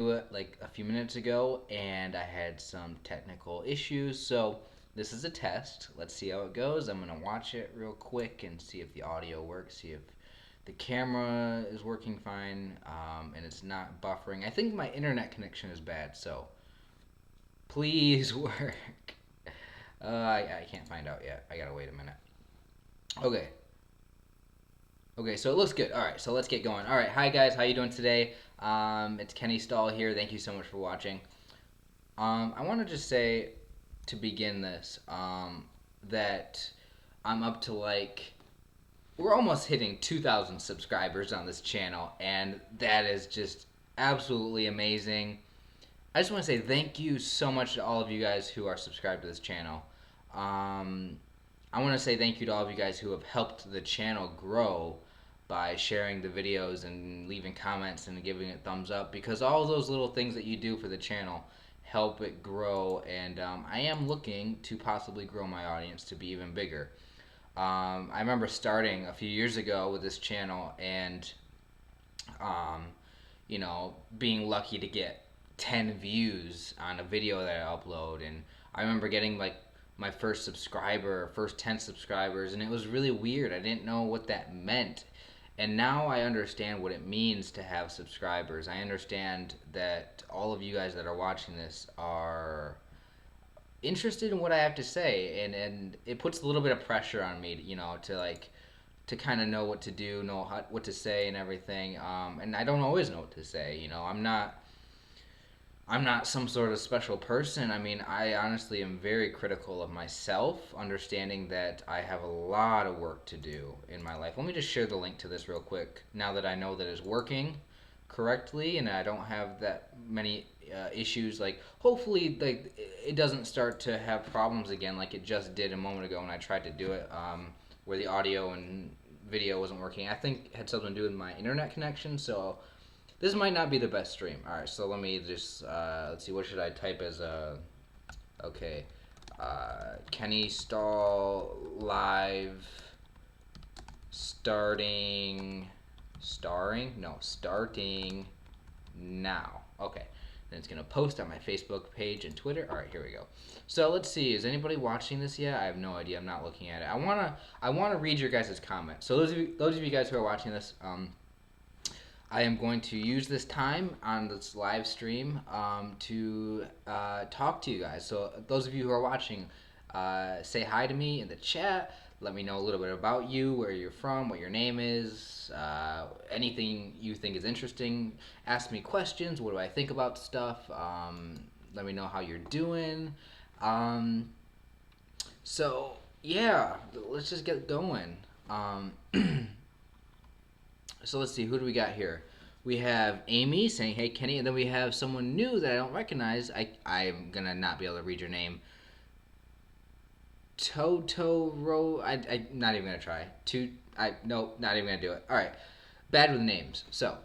it like a few minutes ago and I had some technical issues. So this is a test. Let's see how it goes. I'm going to watch it real quick and see if the audio works, see if the camera is working fine and it's not buffering. I think my internet connection is bad, so please work. I can't find out yet. I gotta wait a minute. Okay. Okay, so it looks good. All right, so let's get going. All right, hi guys, how you doing today? It's Kenny Stahl here. Thank you so much for watching. I want to just say to begin this that I'm up to like we're almost hitting 2,000 subscribers on this channel, and that is just absolutely amazing. I just want to say thank you so much to all of you guys who are subscribed to this channel. Um, I want to say thank you to all of you guys who have helped the channel grow by sharing the videos and leaving comments and giving it thumbs up, because all those little things that you do for the channel help it grow, and I am looking to possibly grow my audience to be even bigger. I remember starting a few years ago with this channel and um, being lucky to get 10 views on a video that I upload. And I remember getting like my first subscriber, first 10 subscribers, and it was really weird. I didn't know what that meant. And now I understand what it means to have subscribers. I understand that all of you guys that are watching this are interested in what I have to say, and it puts a little bit of pressure on me, to like to kind of know what to do, know what to say and everything. And I don't always know what to say. I'm not some sort of special person. I mean, I honestly am very critical of myself, understanding that I have a lot of work to do in my life. Let me just share the link to this real quick now that I know that it's working correctly and I don't have that many issues. Like, hopefully, like it doesn't start to have problems again, like it just did a moment ago when I tried to do it, where the audio and video wasn't working. I think it had something to do with my internet connection. So this might not be the best stream. All right, so let me just let's see. What should I type as a okay? Kenny Stall live starting now. Okay, then it's gonna post on my Facebook page and Twitter. All right, here we go. So let's see. Is anybody watching this yet? I have no idea. I'm not looking at it. I wanna read your guys' comments. So those of you guys who are watching this, I am going to use this time on this live stream to talk to you guys. So those of you who are watching, say hi to me in the chat. Let me know a little bit about you, where you're from, what your name is, anything you think is interesting. Ask me questions. What do I think about stuff? Let me know how you're doing. Um, so yeah, let's just get going. Um, So let's see, who do we got here? We have Amy saying, "Hey Kenny," and then we have someone new that I don't recognize. I'm gonna not be able to read your name. Totoro. I'm not even gonna try. No, not even gonna do it. All right, bad with names. So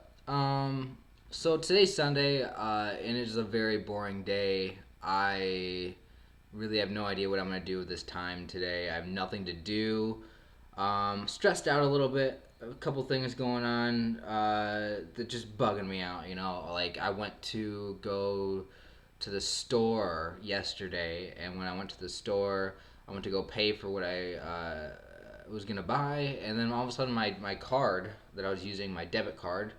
today's Sunday, and it's a very boring day. I really have no idea what I'm gonna do with this time today. I have nothing to do. Stressed out a little bit. A couple things going on that just bugging me out. Like I went to go to the store yesterday, and when I went to the store, I went to go pay for what I was gonna buy, and then all of a sudden my card that I was using, my debit card,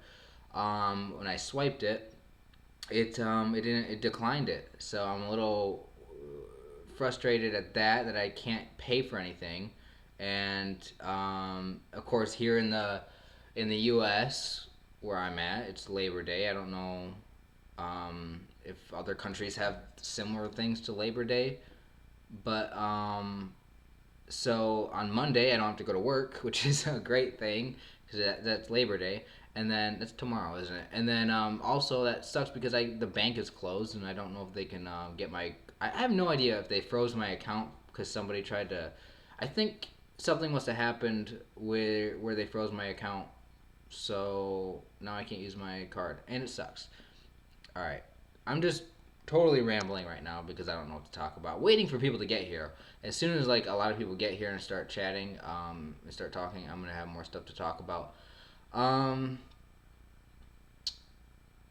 when I swiped it, it declined it. So I'm a little frustrated at that I can't pay for anything. And of course, here in the U.S. where I'm at, it's Labor Day. I don't know if other countries have similar things to Labor Day, but so on Monday I don't have to go to work, which is a great thing because that's Labor Day. And then that's tomorrow, isn't it? And then also that sucks because the bank is closed and I don't know if they can get my. I have no idea if they froze my account because somebody tried to. I think something must have happened where they froze my account, so now I can't use my card, and it sucks. All right, I'm just totally rambling right now because I don't know what to talk about. Waiting for people to get here. As soon as like a lot of people get here and start chatting, and start talking, I'm gonna have more stuff to talk about. Um,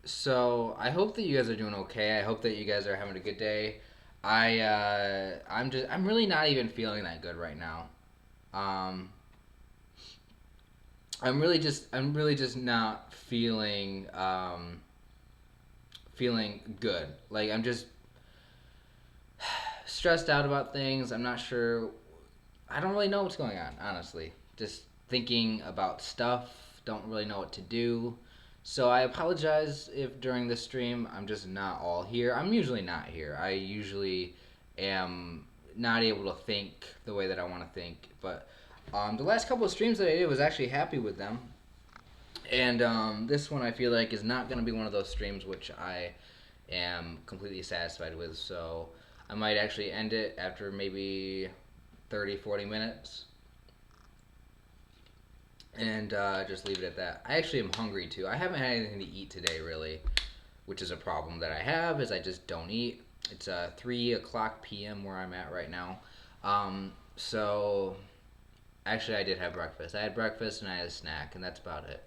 So I hope that you guys are doing okay. I hope that you guys are having a good day. I'm really not even feeling that good right now. Um, I'm really just not feeling good. Like I'm just stressed out about things. I'm not sure. I don't really know what's going on, honestly. Just thinking about stuff, don't really know what to do. So I apologize if during this stream I'm just not all here. I'm usually not here. I usually am not able to think the way that I want to think. But the last couple of streams that I did was actually happy with them. And this one I feel like is not going to be one of those streams which I am completely satisfied with. So I might actually end it after maybe 30, 40 minutes and just leave it at that. I actually am hungry too. I haven't had anything to eat today, really, which is a problem that I have. Is I just don't eat. It's 3 o'clock p.m. where I'm at right now. So actually, I did have breakfast. I had breakfast and I had a snack, and that's about it.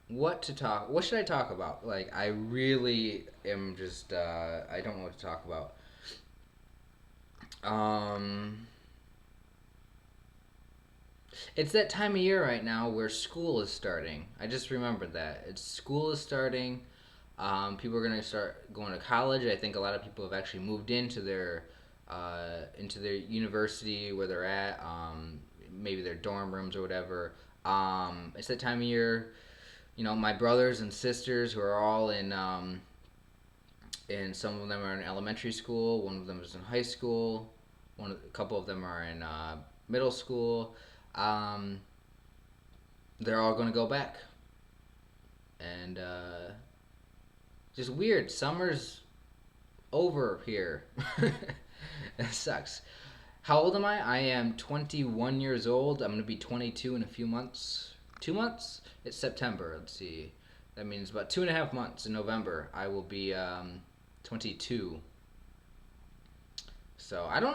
What to talk? What should I talk about? Like, I really am just. I don't know what to talk about. Um, It's that time of year right now where school is starting. I just remembered that. It's school is starting. People are gonna start going to college. I think a lot of people have actually moved into their university where they're at. Maybe their dorm rooms or whatever. It's that time of year. You know, my brothers and sisters who are all in some of them are in elementary school. One of them is in high school. A couple of them are in middle school. Um, they're all going to go back. And just weird. Summer's over here. That sucks. How old am I? I am 21 years old. I'm going to be 22 in a few months. 2 months? It's September. Let's see. That means about 2.5 months in November. I will be 22. So I don't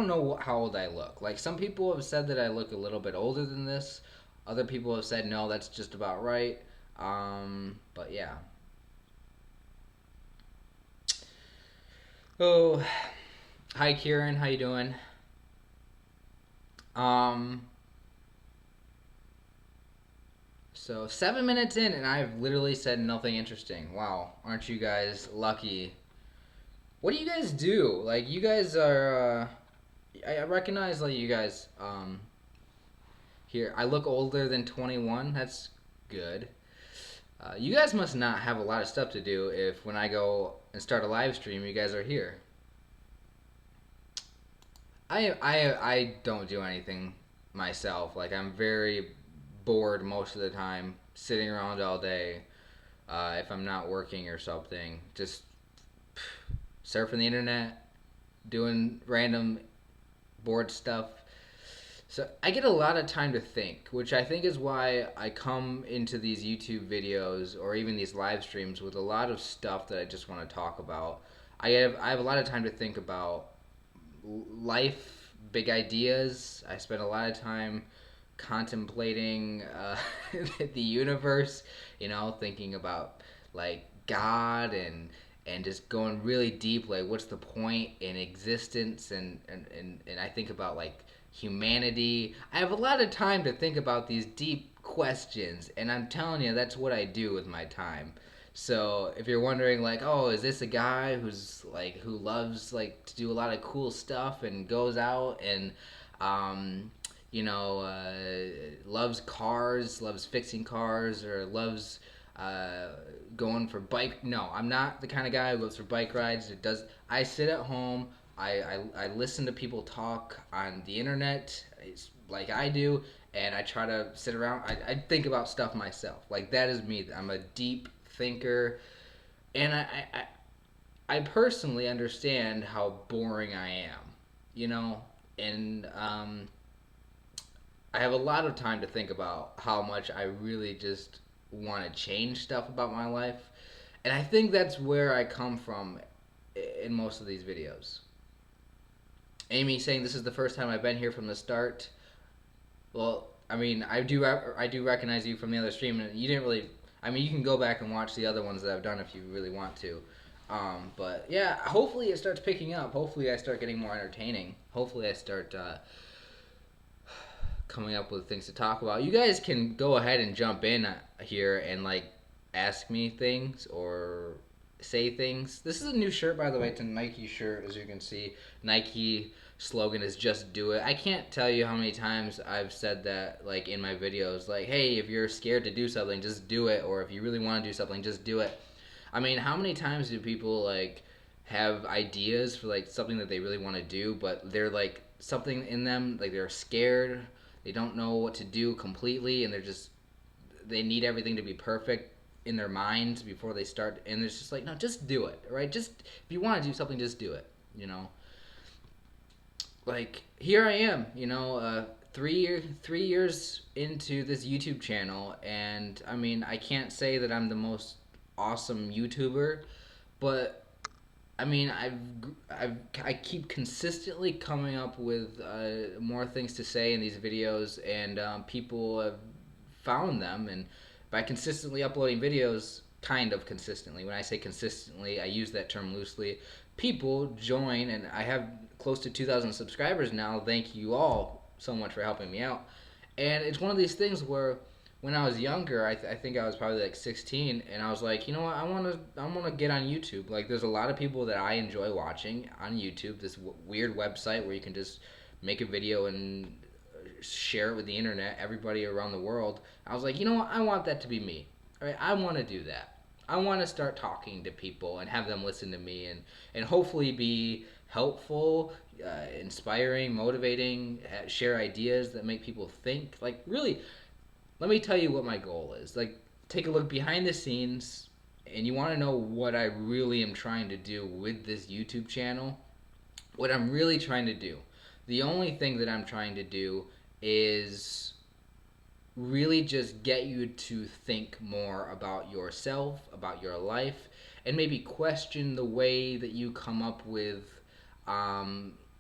know how old I look. Like some people have said that I look a little bit older than this. Other people have said no, that's just about right. But yeah. Oh, hi Kieran, how you doing? Um, so 7 minutes in, and I've literally said nothing interesting. Wow, aren't you guys lucky? What do you guys do? Like you guys are. I recognize like you guys. Here I look older than 21. That's good. You guys must not have a lot of stuff to do if when I go and start a live stream, you guys are here. I don't do anything myself. Like I'm very bored most of the time, sitting around all day. If I'm not working or something, just surfing the internet, doing random bored stuff. So I get a lot of time to think, which I think is why I come into these YouTube videos or even these live streams with a lot of stuff that I just want to talk about. I have a lot of time to think about life, big ideas. I spend a lot of time contemplating the universe, you know, thinking about like God and just going really deep like what's the point in existence and I think about like humanity. I have a lot of time to think about these deep questions and I'm telling you that's what I do with my time. So if you're wondering like, oh, is this a guy who's like who loves like to do a lot of cool stuff and goes out and um you know, loves cars, loves fixing cars, or loves uh, going for bike. No, I'm not the kind of guy who goes for bike rides. It does. I sit at home. I listen to people talk on the internet, it's like I do, and I try to sit around. I think about stuff myself. Like that is me. I'm a deep thinker, and I personally understand how boring I am. You know, and I have a lot of time to think about how much I really just want to change stuff about my life. And I think that's where I come from in most of these videos. Amy saying this is the first time I've been here from the start. Well, I mean, I do recognize you from the other stream, and you didn't really. I mean, you can go back and watch the other ones that I've done if you really want to. But yeah, hopefully it starts picking up. Hopefully I start getting more entertaining. Hopefully I start coming up with things to talk about. You guys can go ahead and jump in here and like ask me things or say things. This is a new shirt, by the way. It's a Nike shirt, as you can see. Nike slogan is "Just do it." I can't tell you how many times I've said that, like in my videos, like, "Hey, if you're scared to do something, just do it," or if you really want to do something, just do it. I mean, how many times do people like have ideas for like something that they really want to do, but they're like something in them, like they're scared, they don't know what to do completely, and they need everything to be perfect in their minds before they start, and it's just like, no, just do it, right? Just if you want to do something, just do it, you know. Like here I am, 3 years into this YouTube channel, and I mean, I can't say that I'm the most awesome YouTuber, but I mean, I keep consistently coming up with more things to say in these videos, and people have found them. And by consistently uploading videos, kind of consistently, when I say consistently, I use that term loosely, people join, and I have close to 2,000 subscribers now. Thank you all so much for helping me out. And it's one of these things where when I was younger, I think I was probably like 16, and I was like, you know what, I want to get on YouTube. Like, there's a lot of people that I enjoy watching on YouTube. This weird website where you can just make a video and share it with the internet, everybody around the world. I was like, you know what, I want that to be me. All right, I want to do that. I want to start talking to people and have them listen to me, and hopefully be helpful, inspiring, motivating, share ideas that make people think. Like, really, let me tell you what my goal is. Like, take a look behind the scenes, and you want to know what I really am trying to do with this YouTube channel. What I'm really trying to do, the only thing that I'm trying to do is really just get you to think more about yourself, about your life, and maybe question the way that you come up with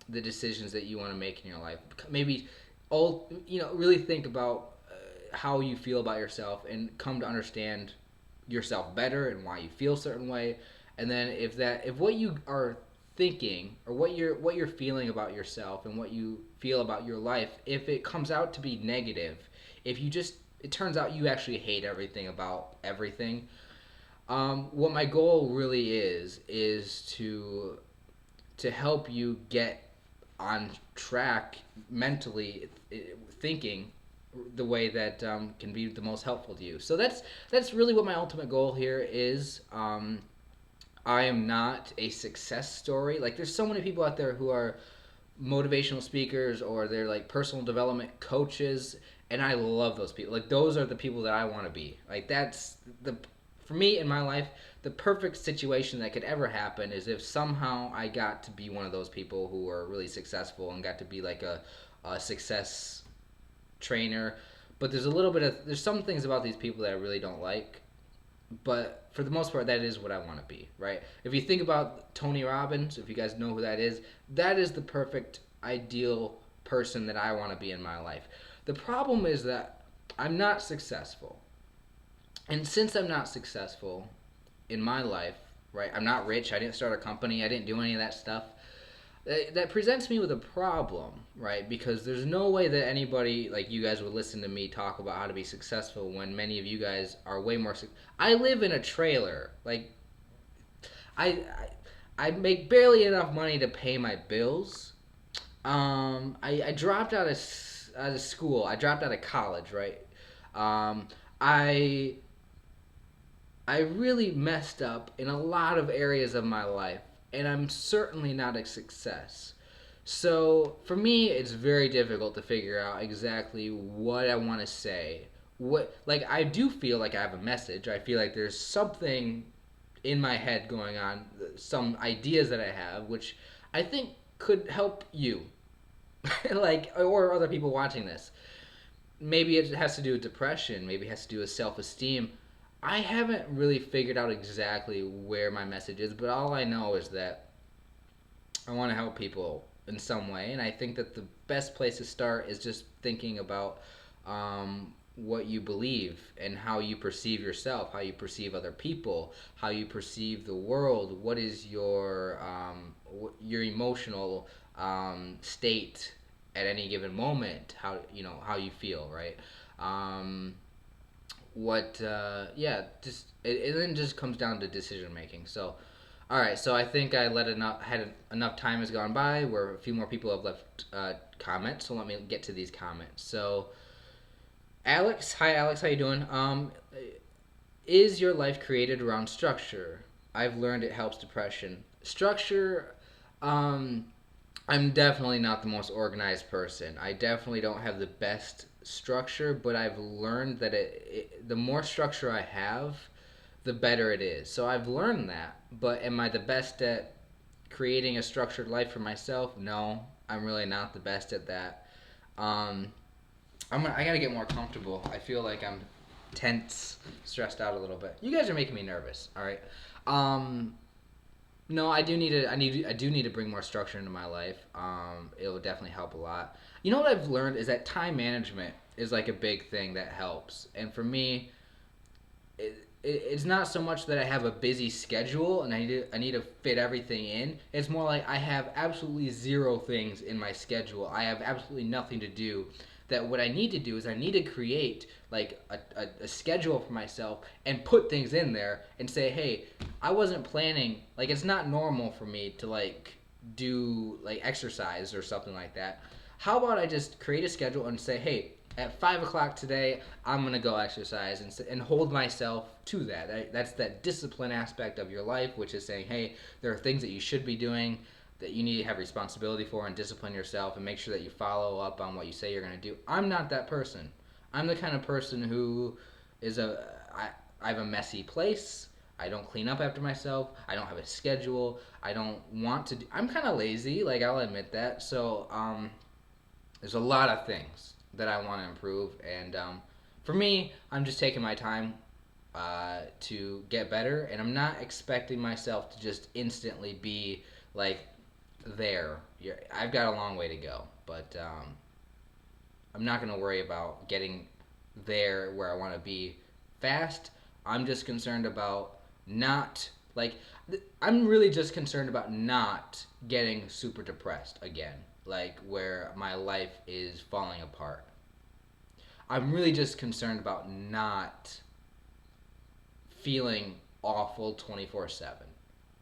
the decisions that you want to make in your life. Maybe really think about how you feel about yourself and come to understand yourself better and why you feel a certain way. And then if what you are thinking, or what you're feeling about yourself and what you feel about your life, if it comes out to be negative, if you just it turns out you actually hate everything about everything, what my goal really is to help you get on track mentally, thinking the way that can be the most helpful to you. So that's really what my ultimate goal here is. I am not a success story. Like, there's so many people out there who are motivational speakers, or they're like personal development coaches, and I love those people. Like, those are the people that I want to be. Like, that's the for me in my life, the perfect situation that could ever happen is if somehow I got to be one of those people who are really successful and got to be like a success trainer. But there's some things about these people that I really don't like, but for the most part, that is what I want to be, right? If you think about Tony Robbins, if you guys know who that is the perfect ideal person that I want to be in my life. The problem is that I'm not successful. And since I'm not successful in my life, right? I'm not rich. I didn't start a company. I didn't do any of that stuff. That presents me with a problem, right? Because there's no way that anybody like you guys would listen to me talk about how to be successful when many of you guys are way more. I live in a trailer. Like, I, I make barely enough money to pay my bills. I dropped out of school. I dropped out of college, right? Um, I I really messed up in a lot of areas of my life, and I'm certainly not a success. So for me, it's very difficult to figure out exactly what I want to say. What like I do feel like I have a message. I feel like there's something in my head going on, some ideas that I have, which I think could help you, like, or other people watching this. Maybe it has to do with depression. Maybe it has to do with self-esteem. I haven't really figured out exactly where my message is, but all I know is that I want to help people in some way, and I think that the best place to start is just thinking about what you believe and how you perceive yourself, how you perceive other people, how you perceive the world. What is your emotional state at any given moment? How how you feel, right? Um, what yeah, just it then just comes down to decision making. So all right, so I think I let enough had enough time has gone by where a few more people have left comments. So let me get to these comments. So Alex, hi Alex, how you doing? Is your life created around structure? I've learned it helps depression. Structure, um, I'm definitely not the most organized person. I definitely don't have the best structure, but I've learned that the more structure I have, the better it is. So I've learned that. But am I the best at creating a structured life for myself? No, I'm really not the best at that. Um, I gotta get more comfortable. I feel like I'm tense, stressed out a little bit. You guys are making me nervous. All right. Um, no, I do need to bring more structure into my life. It will definitely help a lot. You know what I've learned is that time management is like a big thing that helps. And for me, it's not so much that I have a busy schedule and I need to fit everything in. It's more like I have absolutely zero things in my schedule. I have absolutely nothing to do. That what I need to do is I need to create like a schedule for myself and put things in there and say, hey, I wasn't planning. Like it's not normal for me to like do like exercise or something like that. How about I just create a schedule and say, hey, at 5 o'clock today, I'm gonna go exercise and hold myself to that. That's that discipline aspect of your life, which is saying, hey, there are things that you should be doing that you need to have responsibility for and discipline yourself and make sure that you follow up on what you say you're gonna do. I'm not that person. I'm the kind of person who is I have a messy place. I don't clean up after myself. I don't have a schedule. I don't want to. I'm kind of lazy. Like I'll admit that. So there's a lot of things that I want to improve, and for me, I'm just taking my time to get better, and I'm not expecting myself to just instantly be like there. I've got a long way to go, but I'm not going to worry about getting there where I want to be fast. I'm just concerned about not like I'm really just concerned about not getting super depressed again, like where my life is falling apart. I'm really just concerned about not feeling awful 24/7.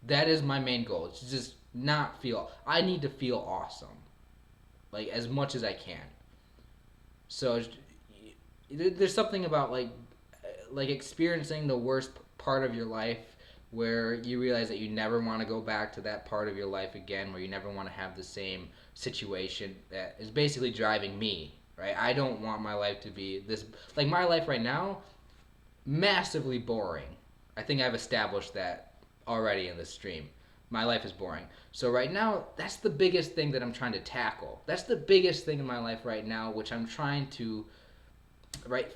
That is my main goal. It's just not feel. I need to feel awesome, like as much as I can. So there's something about like experiencing the worst part of your life where you realize that you never want to go back to that part of your life again, where you never want to have the same situation that is basically driving me, right? I don't want my life to be this, like my life right now, massively boring. I think I've established that already in this stream. My life is boring. So right now, that's the biggest thing that I'm trying to tackle. That's the biggest thing in my life right now, which I'm trying to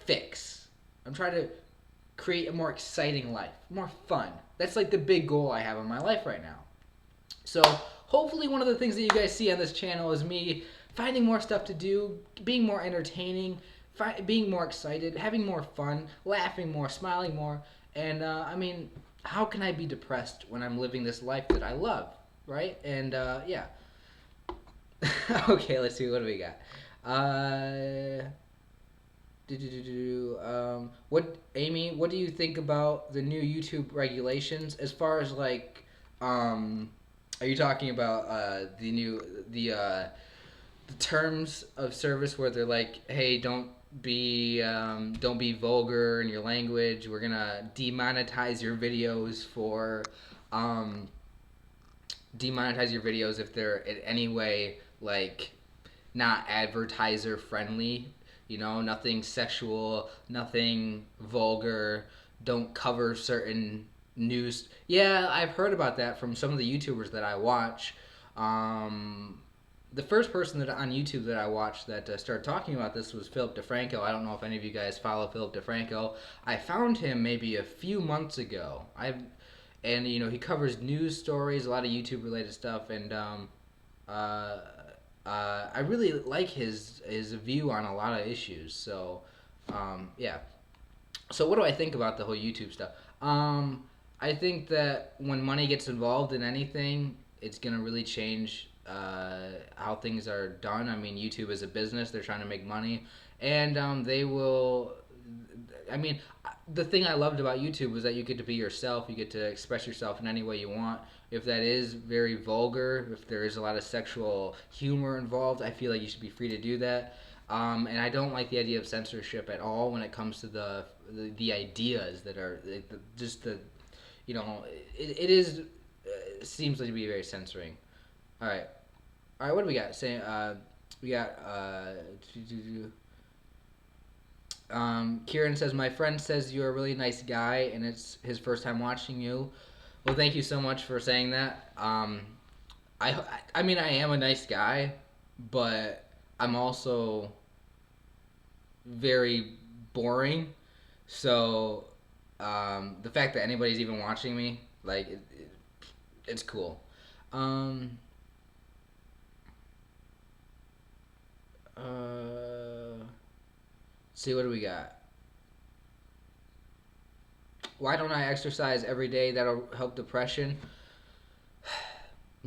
fix. I'm trying to create a more exciting life, more fun. That's like the big goal I have in my life right now. So hopefully one of the things that you guys see on this channel is me finding more stuff to do, being more entertaining, being more excited, having more fun, laughing more, smiling more. And I mean, how can I be depressed when I'm living this life that I love, right? And yeah. Okay, let's see, what do we got? What, Amy? What do you think about the new YouTube regulations as far as like, are you talking about the terms of service where they're like, hey, don't be vulgar in your language. We're gonna demonetize your videos for um, demonetize your videos if they're in any way like not advertiser friendly. You know, nothing sexual, nothing vulgar. Don't cover certain news. Yeah, I've heard about that from some of the YouTubers that I watch. Um, the first person that on YouTube that I watched that started talking about this was Philip DeFranco. I don't know if any of you guys follow Philip DeFranco. I found him maybe a few months ago. And he covers news stories, a lot of YouTube related stuff, and uh, I really like his view on a lot of issues. So, yeah. So what do I think about the whole YouTube stuff? Um, I think that when money gets involved in anything, it's gonna really change how things are done. I mean, YouTube is a business; they're trying to make money, and they will. I mean, the thing I loved about YouTube was that you get to be yourself. You get to express yourself in any way you want. If that is very vulgar, if there is a lot of sexual humor involved, I feel like you should be free to do that. And I don't like the idea of censorship at all when it comes to the ideas that are just the it is seems like to be very censoring. All right, all right. What do we got? Say we got Kieran says my friend says you're a really nice guy and it's his first time watching you. Well, thank you so much for saying that. I mean I am a nice guy, but I'm also very boring. So the fact that anybody's even watching me, like, it's cool. Um, uh, see, what do we got? Why don't I exercise every day? That'll help depression.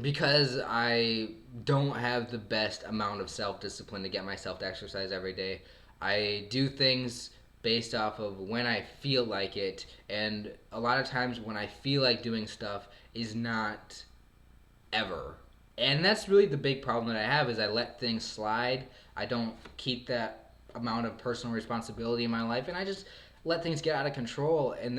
Because I don't have the best amount of self discipline to get myself to exercise every day. I do things based off of when I feel like it, and a lot of times when I feel like doing stuff is not ever. And that's really the big problem that I have is I let things slide. I don't keep that amount of personal responsibility in my life and I just let things get out of control and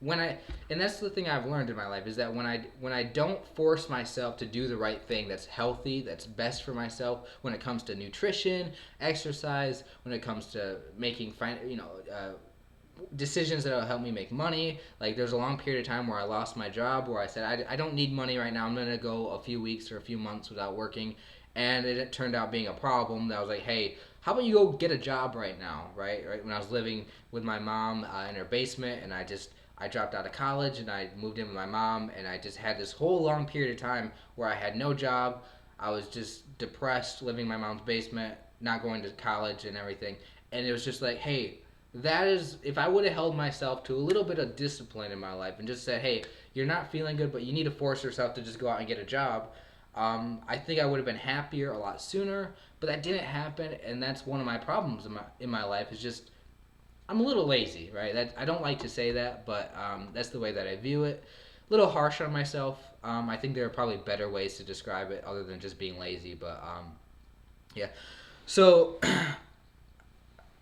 when I and that's the thing I've learned in my life is that when I don't force myself to do the right thing that's healthy, that's best for myself when it comes to nutrition, exercise, when it comes to making decisions that will help me make money. Like there's a long period of time where I lost my job where I said I don't need money right now. I'm going to go a few weeks or a few months without working. And it turned out being a problem. That I was like, hey, how about you go get a job right now, right? When I was living with my mom in her basement, and I dropped out of college and I moved in with my mom, and I just had this whole long period of time where I had no job. I was just depressed, living in my mom's basement, not going to college and everything. And it was just like, hey, that is if I would have held myself to a little bit of discipline in my life and just said, hey, you're not feeling good, but you need to force yourself to just go out and get a job. I think I would have been happier a lot sooner, but that didn't happen, and that's one of my problems in my life. Is just I'm a little lazy, right? That I don't like to say that, but that's the way that I view it. A little harsh on myself. I think there are probably better ways to describe it other than just being lazy, but yeah. So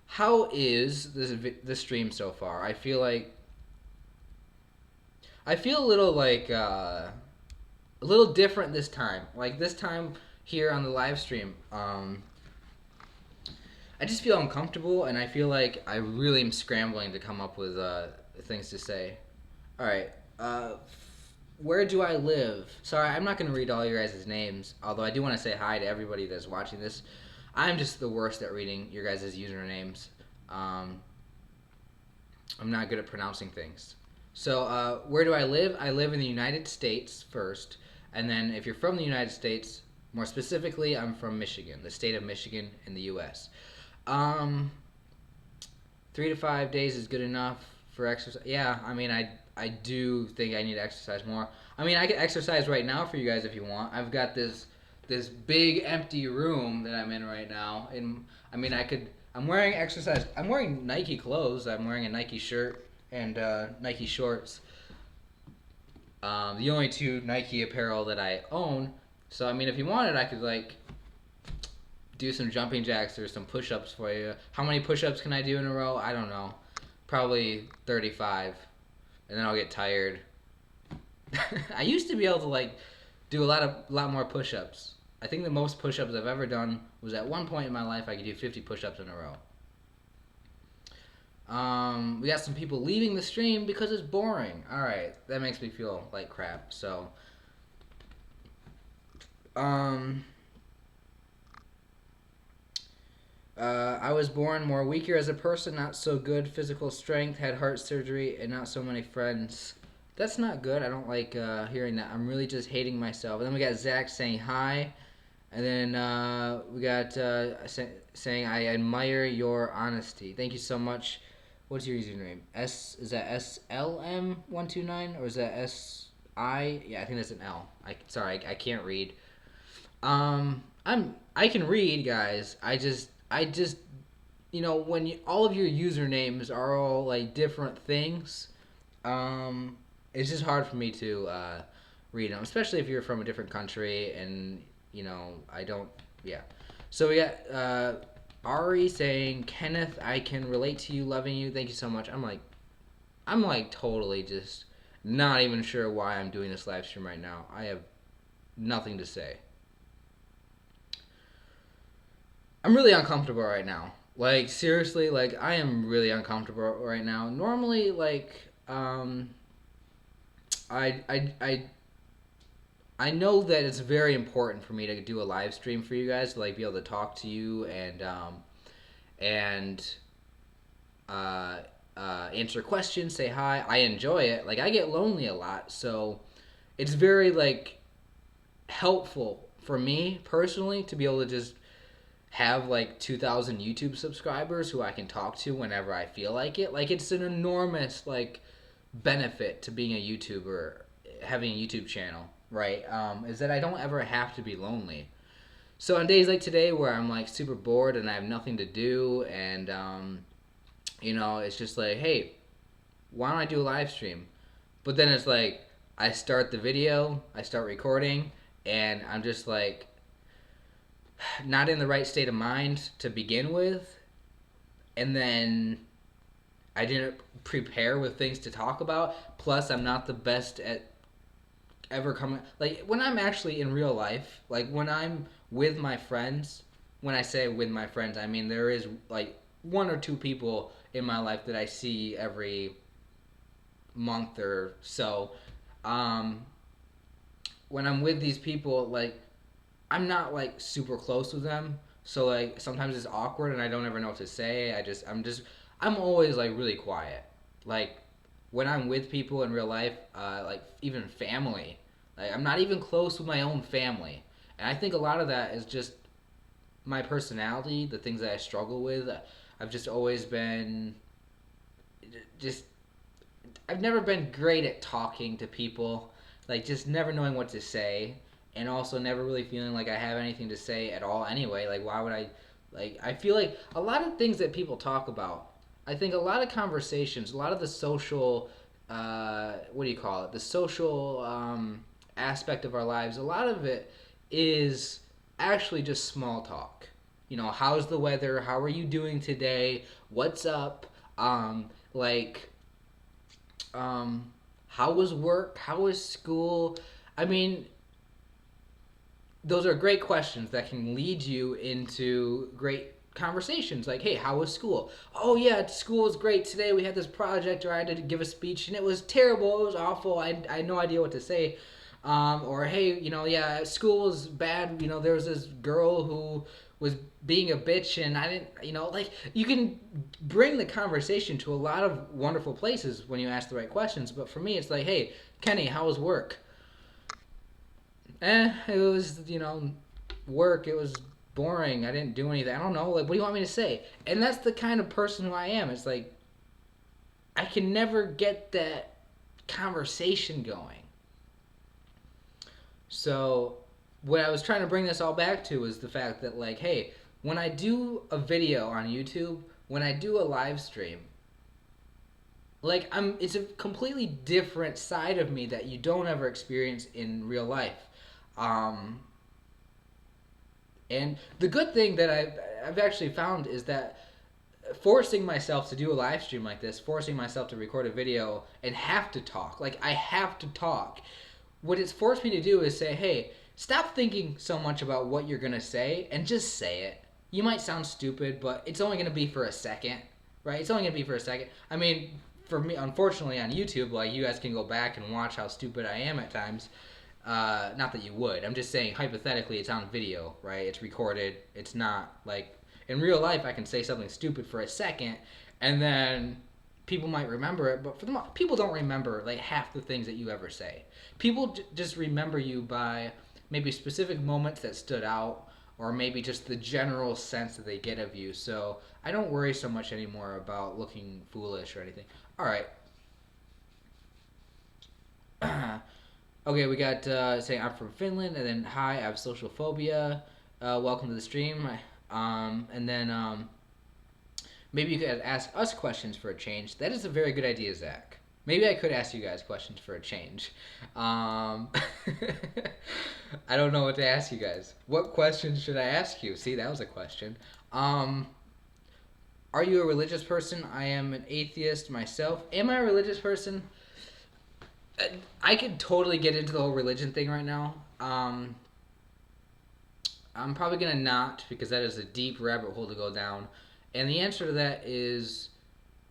how is this stream so far? I feel a little like a little different this time. Like this time here on the live stream, I just feel uncomfortable, and I feel like I really am scrambling to come up with things to say. All right, where do I live? Sorry, I'm not going to read all your guys' names, although I do want to say hi to everybody that's watching this. I'm just the worst at reading your guys' usernames. Um, I'm not good at pronouncing things. So, where do I live? I live in the United States first, and then if you're from the United States, more specifically, I'm from Michigan, the state of Michigan in the U.S. Um, 3 to 5 days is good enough for exercise. Yeah, I mean, I do think I need to exercise more. I mean, I can exercise right now for you guys if you want. I've got this big empty room that I'm in right now, and I mean, I could. I'm wearing exercise. I'm wearing Nike clothes. I'm wearing a Nike shirt and Nike shorts. The only two Nike apparel that I own. So I mean, if you wanted, I could like do some jumping jacks or some push-ups for you. How many push-ups can I do in a row? I don't know. Probably 35, and then I'll get tired. I used to be able to like do a lot more push-ups. I think the most push-ups I've ever done was at one point in my life I could do 50 push-ups in a row. We got some people leaving the stream because it's boring. All right, that makes me feel like crap. So, um, I was born more weaker as a person, not so good physical strength, had heart surgery, and not so many friends. That's not good. I don't like hearing that. I'm really just hating myself. And then we got Zach saying hi. And then we got saying, I admire your honesty. Thank you so much. What's your username? Is that SLM129 or is that SI? Yeah, I think that's an L. I can't read. I can read, guys. I just when all of your usernames are all like different things, um, it's just hard for me to read them, especially if you're from a different country and I don't. Yeah. So we got Ari saying, Kenneth, I can relate to you, loving you. Thank you so much. I'm like totally just not even sure why I'm doing this live stream right now. I have nothing to say. I'm really uncomfortable right now. Like seriously, like I am really uncomfortable right now. Normally, like I I I I know that it's very important for me to do a live stream for you guys to like be able to talk to you and uh, answer questions, say hi. I enjoy it. Like I get lonely a lot, so it's very like helpful for me personally to be able to just have like 2,000 YouTube subscribers who I can talk to whenever I feel like it. Like it's an enormous like benefit to being a YouTuber, having a YouTube channel, right? Is that I don't ever have to be lonely. So on days like today where I'm like super bored and I have nothing to do and it's just like, hey, why don't I do a live stream? But then it's like I start the video, I start recording, and I'm just like not in the right state of mind to begin with, and then I didn't prepare with things to talk about. Plus, I'm not the best at ever coming. Like when I'm actually in real life, like when I'm with my friends. When I say with my friends, I mean there is like one or two people in my life that I see every month or so. Um, when I'm with these people, like I'm not like super close with them, so like sometimes it's awkward and I don't ever know what to say. I'm always like really quiet. Like when I'm with people in real life, like even family, like I'm not even close with my own family, and I think a lot of that is just my personality, the things that I struggle with. I've just always been just I've never been great at talking to people, like just never knowing what to say, and also never really feeling like I have anything to say at all anyway. Like why would I? Like I feel like a lot of things that people talk about. I think a lot of conversations, a lot of the social, what do you call it? The social aspect of our lives. A lot of it is actually just small talk. How's the weather? How are you doing today? What's up? Like um, how was work? How was school? I mean, those are great questions that can lead you into great conversations. Like, hey, how was school? Oh, yeah, school was great. Today we had this project, or I had to give a speech, and it was terrible. It was awful. I had no idea what to say. Or, hey, yeah, school was bad. There was this girl who was being a bitch and I didn't, like you can bring the conversation to a lot of wonderful places when you ask the right questions. But for me, it's like, hey, Kenny, how was work? It was, work. It was boring. I didn't do anything. I don't know. Like, what do you want me to say? And that's the kind of person who I am. It's like, I can never get that conversation going. So what I was trying to bring this all back to is the fact that like, hey, when I do a video on YouTube, when I do a live stream, like it's a completely different side of me that you don't ever experience in real life. Um, and the good thing that I've actually found is that forcing myself to do a live stream like this, forcing myself to record a video and have to talk, like I have to talk. What it's forced me to do is say, hey, stop thinking so much about what you're going to say and just say it. You might sound stupid, but it's only going to be for a second, right? It's only going to be for a second. I mean, for me, unfortunately, on YouTube, like you guys can go back and watch how stupid I am at times. Not that you would. I'm just saying, hypothetically, it's on video, right? It's recorded. It's not like in real life. I can say something stupid for a second, and then people might remember it. But for the most, people don't remember like half the things that you ever say. People just remember you by maybe specific moments that stood out, or maybe just the general sense that they get of you. So I don't worry so much anymore about looking foolish or anything. All right. Okay, we got saying I'm from Finland, and then hi, I have social phobia. Welcome to the stream. And then maybe you could ask us questions for a change. That is a very good idea, Zach. Maybe I could ask you guys questions for a change. Um, I don't know what to ask you guys. What questions should I ask you? See, that was a question. Um, are you a religious person? I am an atheist myself. Am I a religious person? I could totally get into the whole religion thing right now. I'm probably gonna not because that is a deep rabbit hole to go down. And the answer to that is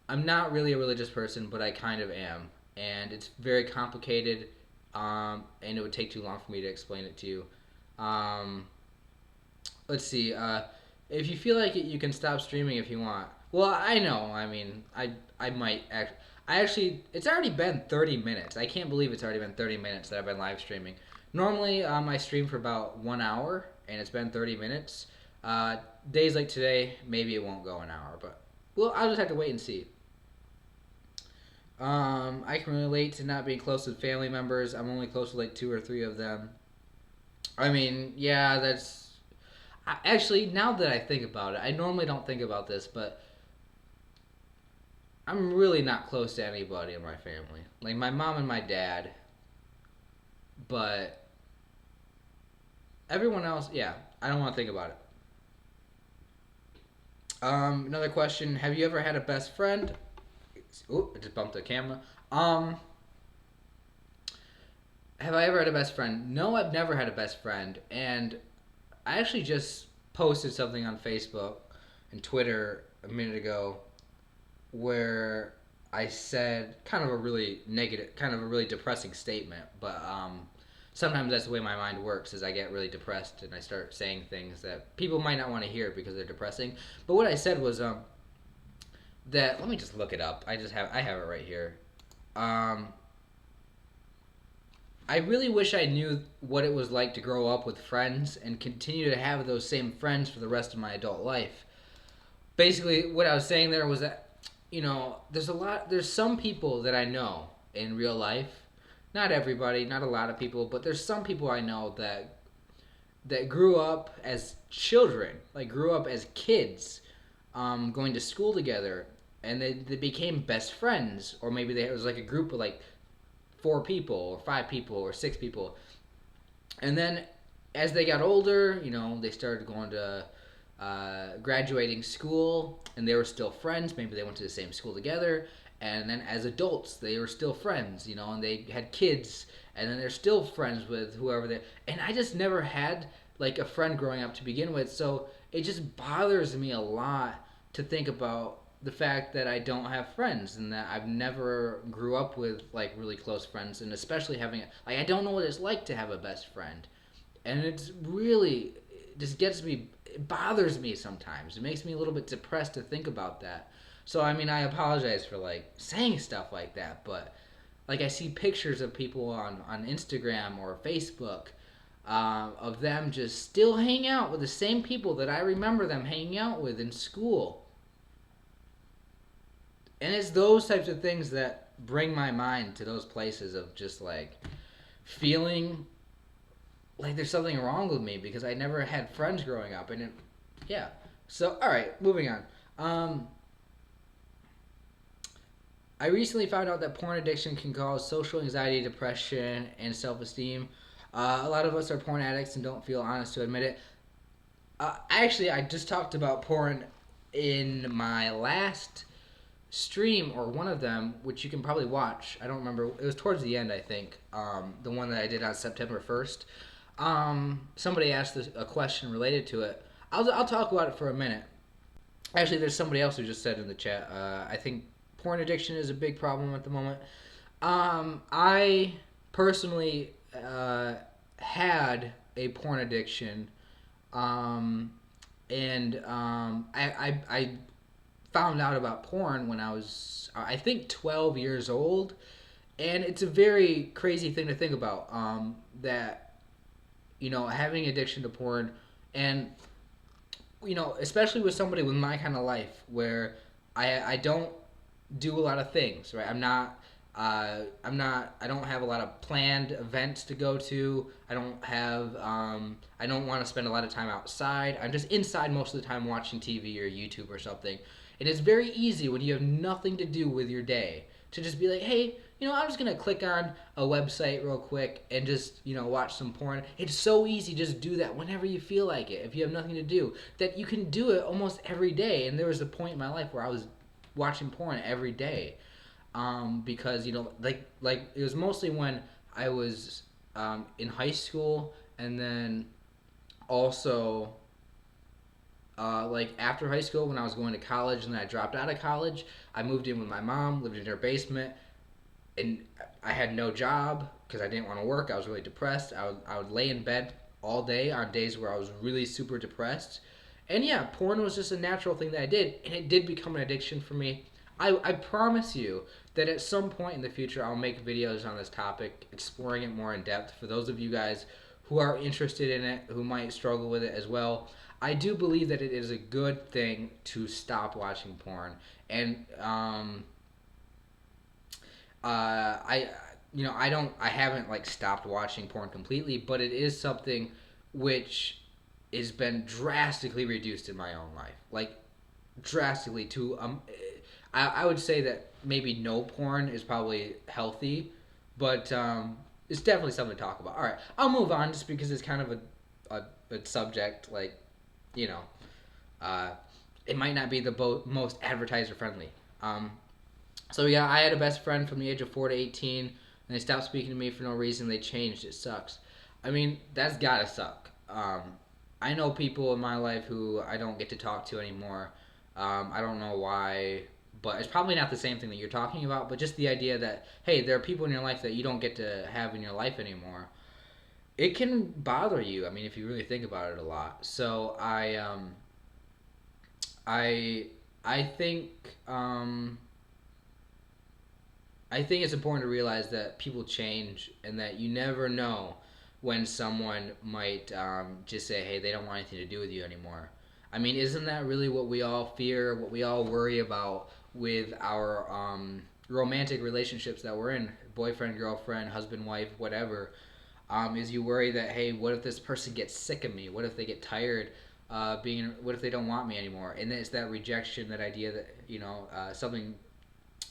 I'm not really a religious person, but I kind of am. And it's very complicated, and it would take too long for me to explain it to you. Um, let's see. If you feel like it, you can stop streaming if you want. Well, I know. I mean, I might act. I actually, it's already been 30 minutes. I can't believe it's already been 30 minutes that I've been live streaming. Normally, I stream for about 1 hour, and it's been 30 minutes. Uh, Days like today, maybe it won't go an hour, but well, I'll just have to wait and see. I can relate to not being close with family members. I'm only close with like two or three of them. I mean, yeah, that's actually now that I think about it, I normally don't think about this, but I'm really not close to anybody in my family. Like my mom and my dad, but everyone else, yeah, I don't want to think about it. Another question: have you ever had a best friend? Oh, I just bumped the camera. Um, have I ever had a best friend? No, I've never had a best friend, and I actually just posted something on Facebook and Twitter a minute ago where I said kind of a really negative, kind of a really depressing statement, but sometimes that's the way my mind works. Is I get really depressed and I start saying things that people might not want to hear because they're depressing. But what I said was that let me just look it up. I have it right here. Um, I really wish I knew what it was like to grow up with friends and continue to have those same friends for the rest of my adult life. Basically, what I was saying there was that, there's some people that I know in real life. Not everybody, not a lot of people, but there's some people I know that grew up as children, like grew up as kids, going to school together, and they became best friends, or maybe it was like a group of like four people or five people or six people. And then as they got older, they started going to graduating school, and they were still friends. Maybe they went to the same school together. And then as adults, they were still friends, and they had kids, and then they're still friends with whoever they. And I just never had like a friend growing up to begin with, so it just bothers me a lot to think about the fact that I don't have friends and that I've never grew up with like really close friends, and especially having like I don't know what it's like to have a best friend, and it's really it just gets me. It bothers me sometimes. It makes me a little bit depressed to think about that. So I mean, I apologize for like saying stuff like that, but like I see pictures of people on Instagram or Facebook of them just still hang out with the same people that I remember them hanging out with in school. And it's those types of things that bring my mind to those places of just like feeling like there's something wrong with me because I never had friends growing up, and yeah. So all right, moving on. I recently found out that porn addiction can cause social anxiety, depression, and self-esteem. A lot of us are porn addicts and don't feel honest to admit it. Actually, I just talked about porn in my last stream, or one of them, which you can probably watch. I don't remember. It was towards the end, I think. The one that I did on September 1st. Somebody asked a question related to it. I'll talk about it for a minute. Actually, there's somebody else who just said in the chat. I think porn addiction is a big problem at the moment. I personally had a porn addiction, and I found out about porn when I was, I think, 12 years old, and it's a very crazy thing to think about. That having addiction to porn, and especially with somebody with my kind of life where I don't do a lot of things, right? I don't have a lot of planned events to go to. I don't want to spend a lot of time outside. I'm just inside most of the time watching TV or YouTube or something. And it's very easy when you have nothing to do with your day to just be like, hey, I'm just gonna click on a website real quick and just watch some porn. It's so easy, just do that whenever you feel like it. If you have nothing to do, that you can do it almost every day. And there was a point in my life where I was watching porn every day, because like it was mostly when I was in high school, and then also like after high school when I was going to college, and then I dropped out of college. I moved in with my mom, lived in her basement, and I had no job because I didn't want to work. I was really depressed. I would lay in bed all day on days where I was really super depressed. And yeah, porn was just a natural thing that I did, and it did become an addiction for me. I promise you that at some point in the future I'll make videos on this topic, exploring it more in depth for those of you guys who are interested in it, who might struggle with it as well. I do believe that it is a good thing to stop watching porn, and I I haven't like stopped watching porn completely, but it is something which has been drastically reduced in my own life, like drastically to I would say that maybe no porn is probably healthy, but it's definitely something to talk about. All right, I'll move on just because it's kind of a subject like you know uh, it might not be the most advertiser friendly. Um, so yeah, I had a best friend from the age of 4 to 18, and they stopped speaking to me for no reason. They changed. It sucks. I mean, that's gotta suck. I know people in my life who I don't get to talk to anymore. I don't know why, but it's probably not the same thing that you're talking about. But just the idea that hey, there are people in your life that you don't get to have in your life anymore. It can bother you. I mean, if you really think about it a lot. So I I think I think it's important to realize that people change, and that you never know when someone might just say, hey, they don't want anything to do with you anymore. I mean, isn't that really what we all fear, what we all worry about with our romantic relationships that we're in? Boyfriend, girlfriend, husband, wife, whatever. Is you worry that, hey, what if this person gets sick of me? What if they get tired? What if they don't want me anymore? And it's that rejection, that idea that something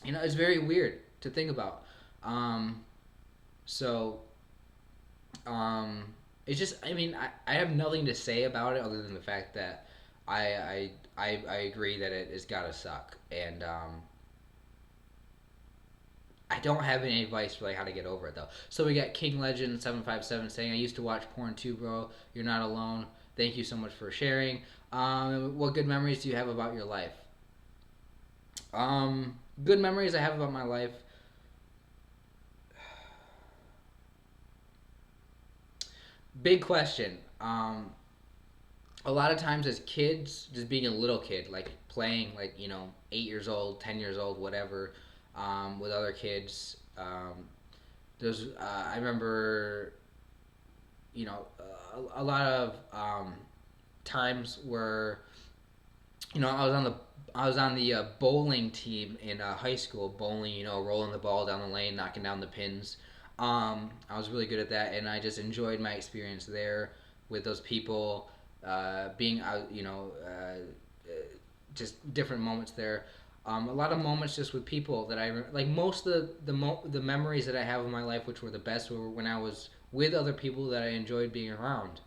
it's very weird to think about. Um, so it's just, I mean, I have nothing to say about it other than the fact that I agree that it has got to suck, and I don't have any advice for like how to get over it though. So we got King Legend 757 saying, "I used to watch porn too, bro. You're not alone. Thank you so much for sharing. What good memories do you have about your life?" Good memories I have about my life. Big question. A lot of times as kids, just being a little kid, like playing, like 8 years old, 10 years old, whatever, with other kids. There's I remember a lot of times where I was on the bowling team in high school. Bowling, rolling the ball down the lane, knocking down the pins. I was really good at that, and I just enjoyed my experience there with those people, being out, just different moments there. A lot of moments just with people that like. Most of the memories that I have of my life, which were the best, were when I was with other people that I enjoyed being around.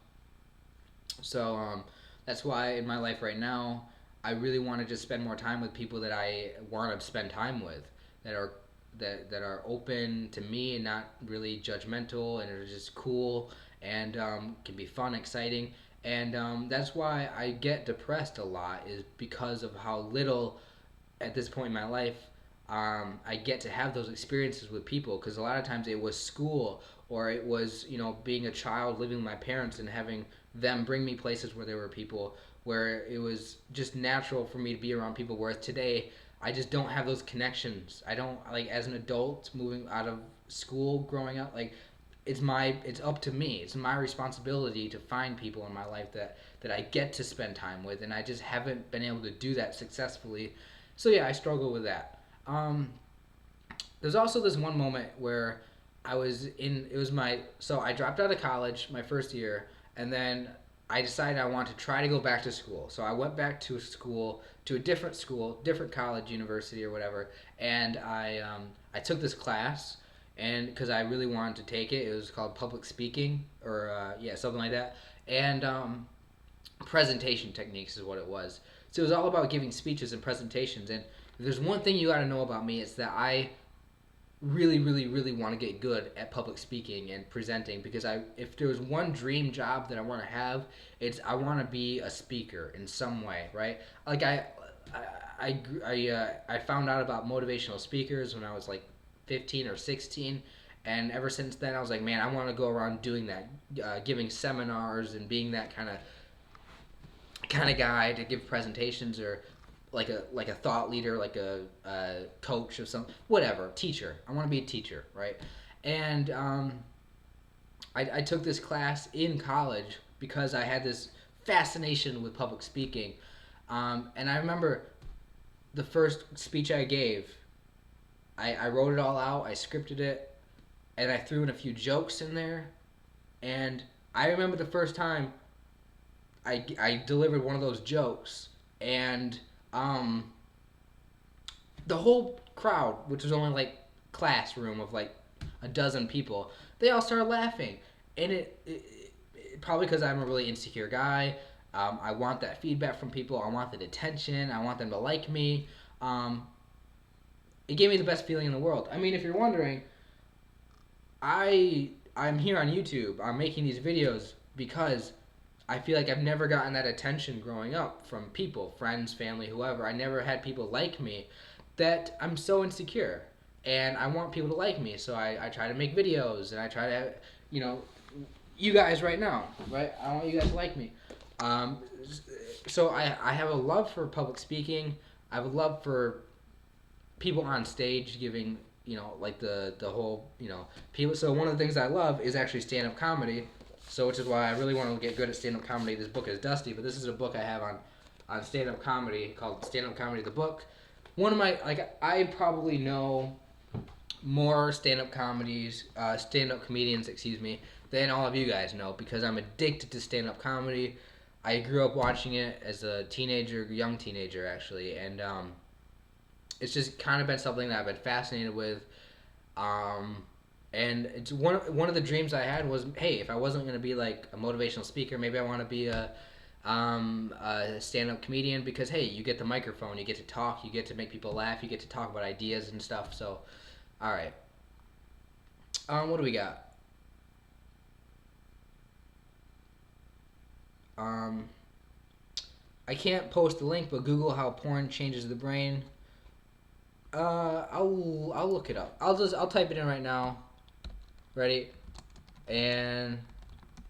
So that's why in my life right now, I really want to just spend more time with people that I want to spend time with, that are that are open to me and not really judgmental, and are just cool, and can be fun, exciting. And that's why I get depressed a lot, is because of how little at this point in my life, I get to have those experiences with people. Because a lot of times it was school, or it was being a child living with my parents and having them bring me places where there were people, where it was just natural for me to be around people. Whereas today, I just don't have those connections. I don't, like, as an adult moving out of school, growing up, like it's up to me. It's my responsibility to find people in my life that I get to spend time with, and I just haven't been able to do that successfully. So yeah, I struggle with that. There's also this one moment where I was in. It was my so I dropped out of college my first year, and then I decided I want to try to go back to school. So I went back to a different school, different college, university, or whatever, and I took this class, and because I really wanted to take it, it was called public speaking or yeah, something like that, and presentation techniques is what it was. So it was all about giving speeches and presentations. And if there's one thing you got to know about me, it's that I really, really, really want to get good at public speaking and presenting because if there was one dream job that I want to have, it's I want to be a speaker in some way, right? Like I found out about motivational speakers when I was like 15 or 16, and ever since then I was like, man, I want to go around doing that, giving seminars and being that kind of guy to give presentations or like a thought leader, like a coach of some whatever teacher. I want to be a teacher, right? And I took this class in college because I had this fascination with public speaking, and I remember the first speech I gave. I wrote it all out. I scripted it, and I threw in a few jokes in there. And I remember the first time I delivered one of those jokes, and um, the whole crowd, which was only like classroom of like a dozen people, they all started laughing, and it probably because I'm a really insecure guy. I want that feedback from people. I want that attention. I want them to like me. Um, it gave me the best feeling in the world. I mean, if you're wondering, I'm here on YouTube. I'm making these videos because I feel like I've never gotten that attention growing up from people, friends, family, whoever. I never had people like me that I'm so insecure. And I want people to like me, so I try to make videos and I try to, you know, you guys right now, right? I want you guys to like me. Um, so I have a love for public speaking. I have a love for people on stage giving, like the whole, people. So one of the things I love is actually stand-up comedy. So which is why I really want to get good at stand-up comedy. This book is dusty, but this is a book I have on stand-up comedy called Stand-up Comedy the Book. One of my, I probably know more stand-up comedians, excuse me, than all of you guys know because I'm addicted to stand-up comedy. I grew up watching it as a young teenager actually, and it's just kind of been something that I've been fascinated with. Um, and it's one of the dreams I had was, hey, if I wasn't going to be like a motivational speaker, maybe I want to be a stand-up comedian because hey, you get the microphone, you get to talk, you get to make people laugh, you get to talk about ideas and stuff. So, all right, what do we got? Um, I can't post the link, but Google how porn changes the brain. I'll look it up. I'll type it in right now. Ready? And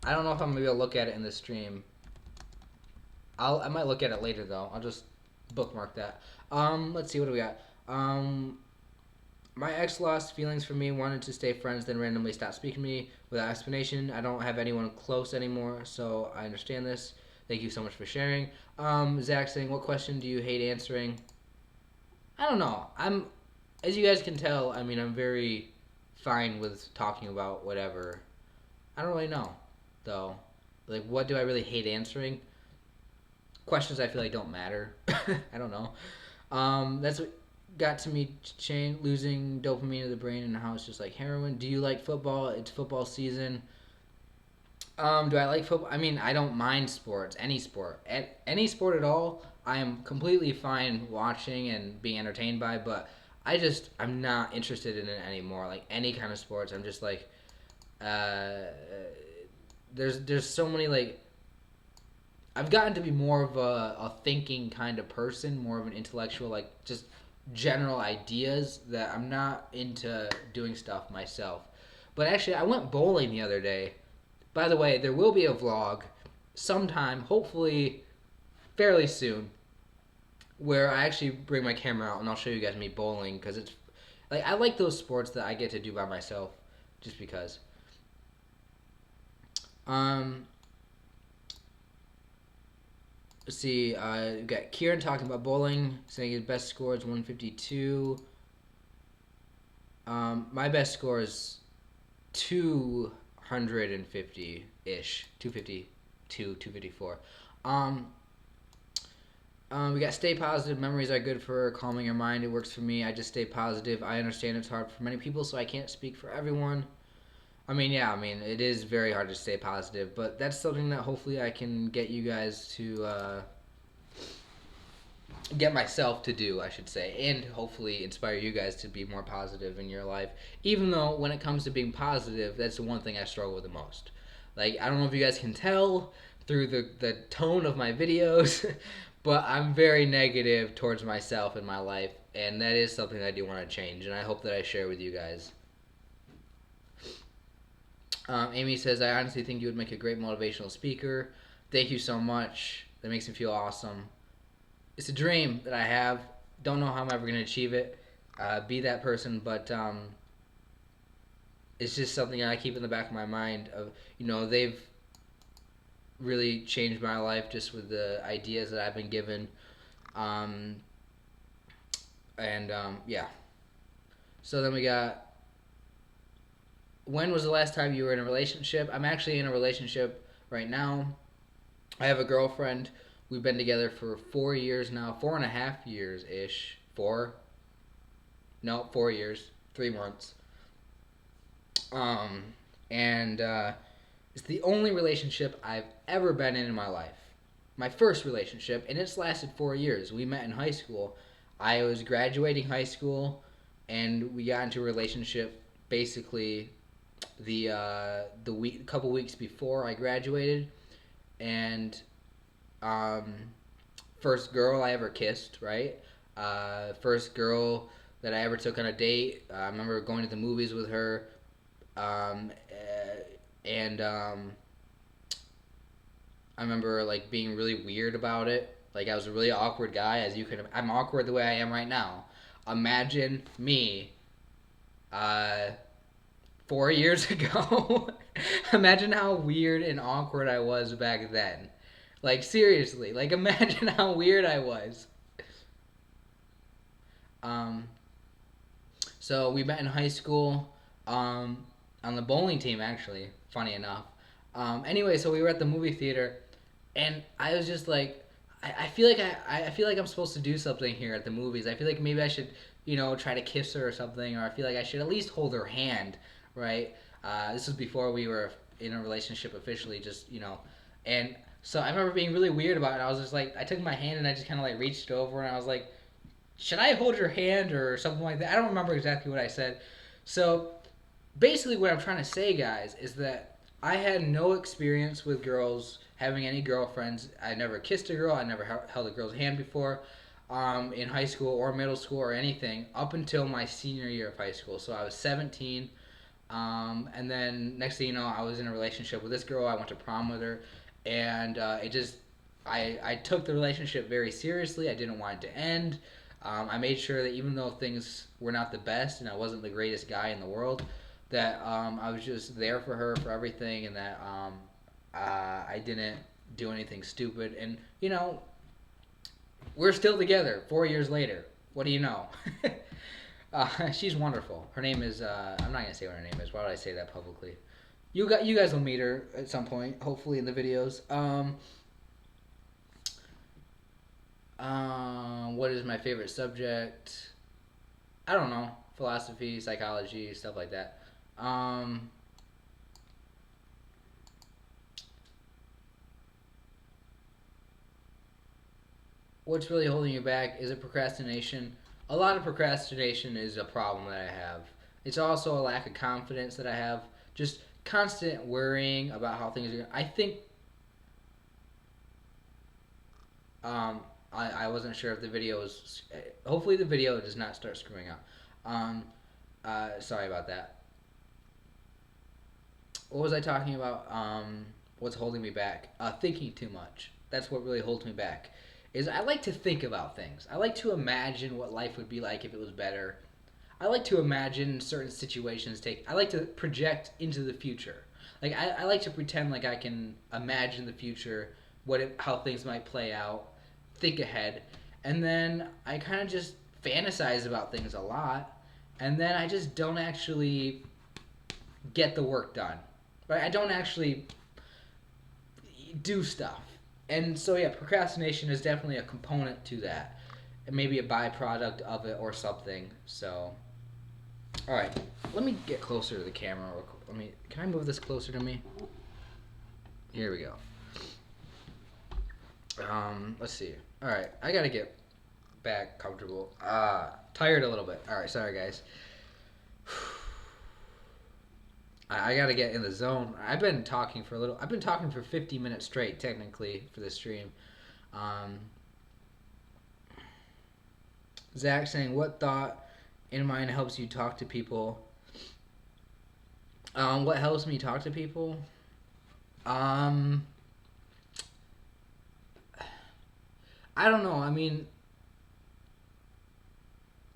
I don't know if I'm gonna be able to look at it in the stream. I might look at it later though. I'll just bookmark that. Let's see what do we got. My ex lost feelings for me, wanted to stay friends, then randomly stopped speaking to me without explanation. I don't have anyone close anymore, so I understand this. Thank you so much for sharing. Zach saying, what question do you hate answering? I don't know. As you guys can tell, I mean, I'm very fine with talking about whatever. I don't really know, though. Like, what do I really hate answering? Questions I feel like don't matter. I don't know. That's what got to me, losing dopamine to the brain and how it's just like heroin. Do you like football? It's football season. Do I like football? I mean, I don't mind sports, any sport. Any sport at all, I am completely fine watching and being entertained by, but I'm not interested in it anymore. Like, any kind of sports, I'm just like, there's so many, like, I've gotten to be more of a thinking kind of person, more of an intellectual, like, just general ideas that I'm not into doing stuff myself. But actually, I went bowling the other day. By the way, there will be a vlog sometime, hopefully fairly soon, where I actually bring my camera out and I'll show you guys me bowling because it's like I like those sports that I get to do by myself, just because. Um, let's see. We got Kieran talking about bowling, saying his best score is 152. My best score is 250 ish, 252, 254. Um, we got stay positive. Memories are good for calming your mind. It works for me. I just stay positive. I understand it's hard for many people, so I can't speak for everyone. I mean, yeah, I mean, it is very hard to stay positive, but that's something that hopefully I can get you guys to get myself to do, I should say, and hopefully inspire you guys to be more positive in your life. Even though when it comes to being positive, that's the one thing I struggle with the most. Like, I don't know if you guys can tell through the tone of my videos, but I'm very negative towards myself in my life, and that is something that I do want to change, and I hope that I share with you guys. Amy says, I honestly think you would make a great motivational speaker. Thank you so much. That makes me feel awesome. It's a dream that I have. Don't know how I'm ever going to achieve it, be that person, but it's just something I keep in the back of my mind. Of they've really changed my life just with the ideas that I've been given, um, and yeah. So then we got. When was the last time you were in a relationship? I'm actually in a relationship right now. I have a girlfriend. We've been together for 4 years now, 4.5 years ish. 4 years, 3 months. Um, and it's the only relationship I've ever been in my life. My first relationship, and it's lasted 4 years. We met in high school. I was graduating high school, and we got into a relationship basically the week, couple weeks before I graduated, and um, first girl I ever kissed, right? First girl that I ever took on a date. I remember going to the movies with her, and I remember like being really weird about it. Like I was a really awkward guy, as you can. I'm awkward the way I am right now. Imagine me, uh, 4 years ago. Imagine how weird and awkward I was back then. Like seriously, like imagine how weird I was. Um, so we met in high school, um, on the bowling team actually. Funny enough. Anyway, so we were at the movie theater, and I was just like, I feel like I feel like I'm supposed to do something here at the movies. I feel like maybe I should, try to kiss her or something, or I feel like I should at least hold her hand, right? This was before we were in a relationship officially, just and so I remember being really weird about it. I was just like, I took my hand and I just kind of like reached over and I was like, should I hold your hand or something like that? I don't remember exactly what I said. So basically, what I'm trying to say, guys, is that I had no experience with girls having any girlfriends. I never kissed a girl. I never held a girl's hand before, in high school or middle school or anything up until my senior year of high school. So I was 17. And then next thing you know, I was in a relationship with this girl. I went to prom with her, and I took the relationship very seriously. I didn't want it to end. I made sure that even though things were not the best and I wasn't the greatest guy in the world, that I was just there for her for everything, and that I didn't do anything stupid. And we're still together 4 years later. What do you know? She's wonderful. Her name is. I'm not gonna say what her name is. Why would I say that publicly? You guys will meet her at some point, hopefully in the videos. What is my favorite subject? I don't know. Philosophy, psychology, stuff like that. Um, what's really holding you back? Is it procrastination? A lot of procrastination is a problem that I have. It's also a lack of confidence that I have. Just constant worrying about how things are. I think I wasn't sure if the video was. Hopefully, the video does not start screwing up. Um, sorry about that. What was I talking about? What's holding me back? Thinking too much. That's what really holds me back. Is I like to think about things. I like to imagine what life would be like if it was better. I like to imagine certain situations take. I like to project into the future. like I like to pretend like I can imagine the future, how things might play out, think ahead, and then I kind of just fantasize about things a lot, and then I just don't actually get the work done. Right? I don't actually do stuff. And so yeah, procrastination is definitely a component to that. And maybe a byproduct of it or something. So all right, let me get closer to the camera. Can I move this closer to me? Here we go. Let's see. All right, I got to get back comfortable. Tired a little bit. All right, sorry guys. I got to get in the zone. I've been talking for 50 minutes straight, technically, for this stream. Um, Zach saying, what thought in mind helps you talk to people? What helps me talk to people? I don't know. I mean,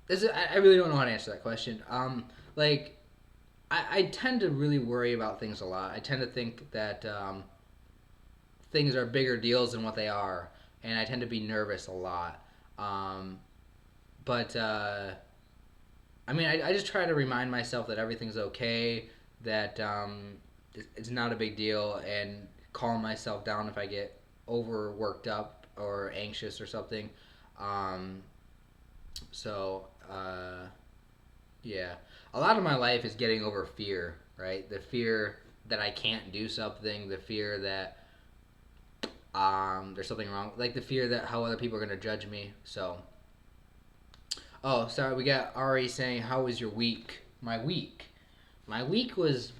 I really don't know how to answer that question. Like, I tend to really worry about things a lot. I tend to think that things are bigger deals than what they are, and I tend to be nervous a lot. But I mean, I just try to remind myself that everything's okay, that it's not a big deal, and calm myself down if I get overworked up or anxious or something. Um, so, yeah. A lot of my life is getting over fear, right? The fear that I can't do something, the fear that there's something wrong, like the fear that how other people are going to judge me. So, oh, sorry, we got Ari saying, how was your week? My week was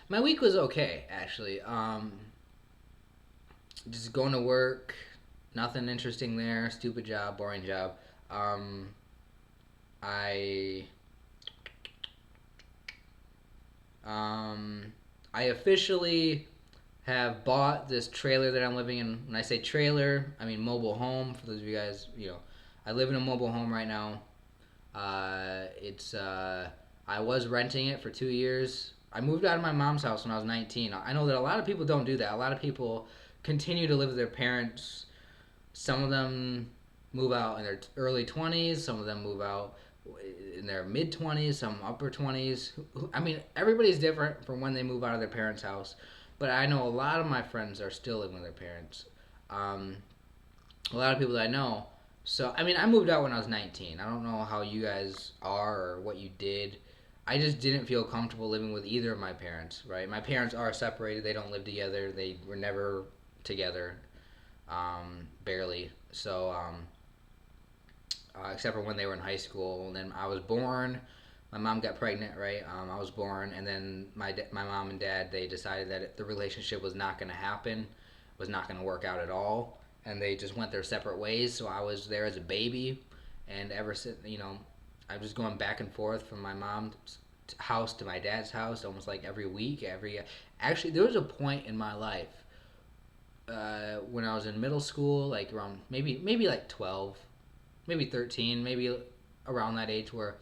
okay, actually. Just going to work, nothing interesting there, stupid job, boring job. Um, I I officially have bought this trailer that I'm living in. When I say trailer, I mean mobile home. For those of you guys, I live in a mobile home right now. It's I was renting it for 2 years. I moved out of my mom's house when I was 19. I know that a lot of people don't do that. A lot of people continue to live with their parents. Some of them move out in their early 20s. Some of them move out in their mid 20s. Some upper 20s. I mean, everybody's different from when they move out of their parents' house. But I know a lot of my friends are still living with their parents. A lot of people that I know. So, I mean, I moved out when I was 19. I don't know how you guys are or what you did. I just didn't feel comfortable living with either of my parents, right? My parents are separated. They don't live together. They were never together, barely. So, except for when they were in high school. And then I was born. My mom got pregnant, right? I was born, and then my mom and dad, they decided that the relationship was not going to happen, was not going to work out at all, and they just went their separate ways. So I was there as a baby, and ever since, I was going back and forth from my mom's house to my dad's house almost like every week. Actually, there was a point in my life when I was in middle school, like around maybe like 12, maybe 13, maybe around that age, where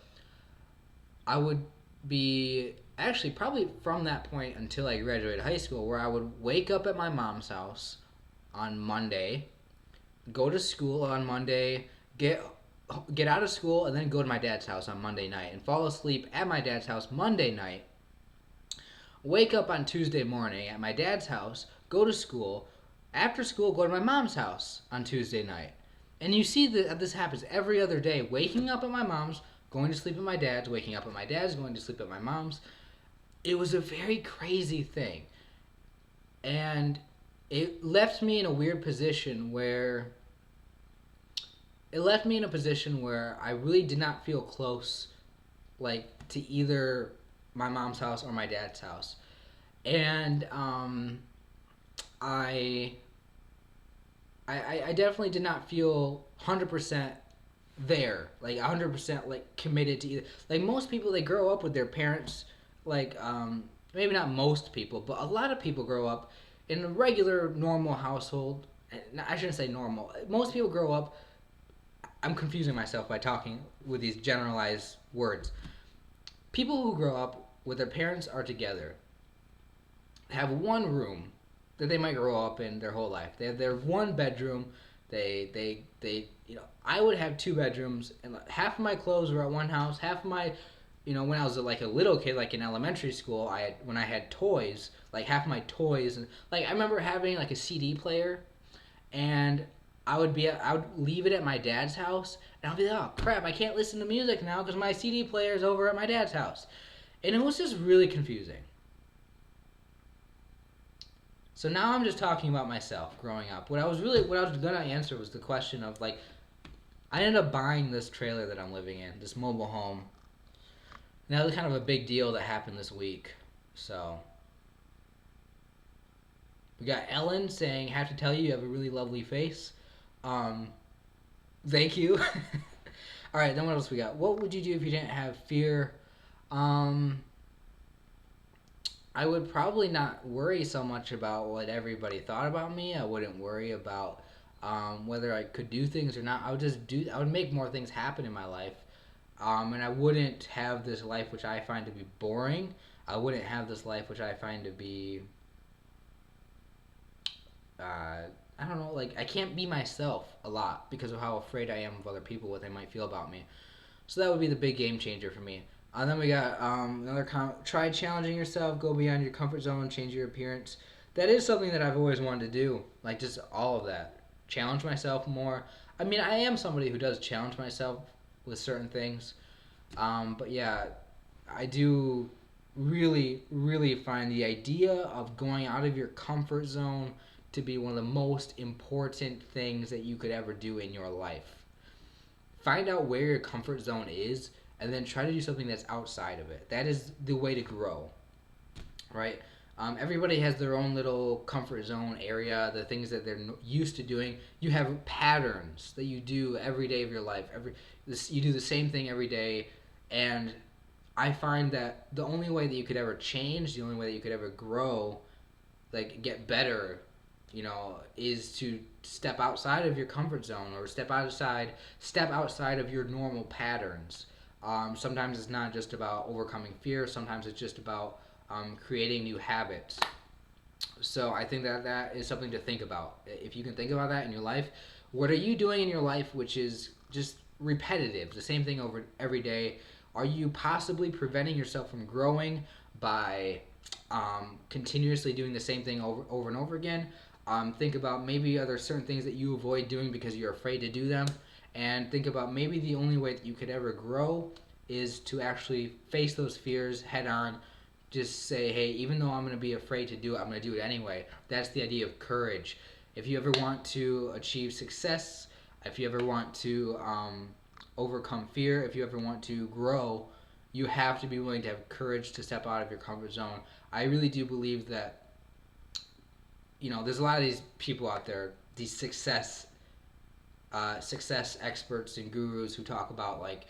I would be actually probably from that point until I graduated high school, where I would wake up at my mom's house on Monday, go to school on Monday, get out of school, and then go to my dad's house on Monday night and fall asleep at my dad's house Monday night. Wake up on Tuesday morning at my dad's house, go to school, after school go to my mom's house on Tuesday night. And you see that this happens every other day, waking up at my mom's, going to sleep at my dad's, waking up at my dad's, going to sleep at my mom's. It was a very crazy thing. And it left me in a weird position where I really did not feel close, like, to either my mom's house or my dad's house. And I definitely did not feel 100% there, like 100% like committed to either. Like most people, they grow up with their parents, like maybe not most people, but a lot of people grow up in a regular normal household. I shouldn't say normal. Most people grow up, I'm confusing myself by talking with these generalized words. People who grow up where their parents are together have one room that they might grow up in their whole life. They have their one bedroom. I would have two bedrooms, and like, half of my clothes were at one house. Half of my, when I was like a little kid, like in elementary school, when I had toys, like half of my toys, and like I remember having like a CD player, and I would leave it at my dad's house, and I'll be like, oh crap, I can't listen to music now because my CD player is over at my dad's house, and it was just really confusing. So now I'm just talking about myself growing up. What I was gonna answer was the question of like I ended up buying this trailer that I'm living in, this mobile home. And that was kind of a big deal that happened this week. So we got Ellen saying, "Have to tell you, you have a really lovely face." Um, Thank you. All right, then what else we got? What would you do if you didn't have fear? Um, I would probably not worry so much about what everybody thought about me. I wouldn't worry about whether I could do things or not. I would just do. I would make more things happen in my life, and I wouldn't have this life which I find to be boring. I wouldn't have this life which I find to be. I don't know. Like I can't be myself a lot because of how afraid I am of other people, what they might feel about me. So that would be the big game changer for me. And then we got try challenging yourself, go beyond your comfort zone, change your appearance. That is something that I've always wanted to do. Like just all of that. Challenge myself more. I mean, I am somebody who does challenge myself with certain things. But yeah, I do really, really find the idea of going out of your comfort zone to be one of the most important things that you could ever do in your life. Find out where your comfort zone is and then try to do something that's outside of it. That is the way to grow, right? Everybody has their own little comfort zone area, the things that they're used to doing. You have patterns that you do every day of your life. You do the same thing every day, and I find that the only way that you could ever change, the only way that you could ever grow, like get better, is to step outside of your comfort zone or step outside of your normal patterns. Sometimes it's not just about overcoming fear. Sometimes it's just about creating new habits. So I think that that is something to think about. If you can think about that in your life, what are you doing in your life which is just repetitive, the same thing over every day? Are you possibly preventing yourself from growing by continuously doing the same thing over and over again? Think about maybe are there certain things that you avoid doing because you're afraid to do them, and think about maybe the only way that you could ever grow is to actually face those fears head on. Just say, hey, even though I'm going to be afraid to do it, I'm going to do it anyway. That's the idea of courage. If you ever want to achieve success, if you ever want to overcome fear, if you ever want to grow, you have to be willing to have courage to step out of your comfort zone. I really do believe that, there's a lot of these people out there, these success experts and gurus who talk about like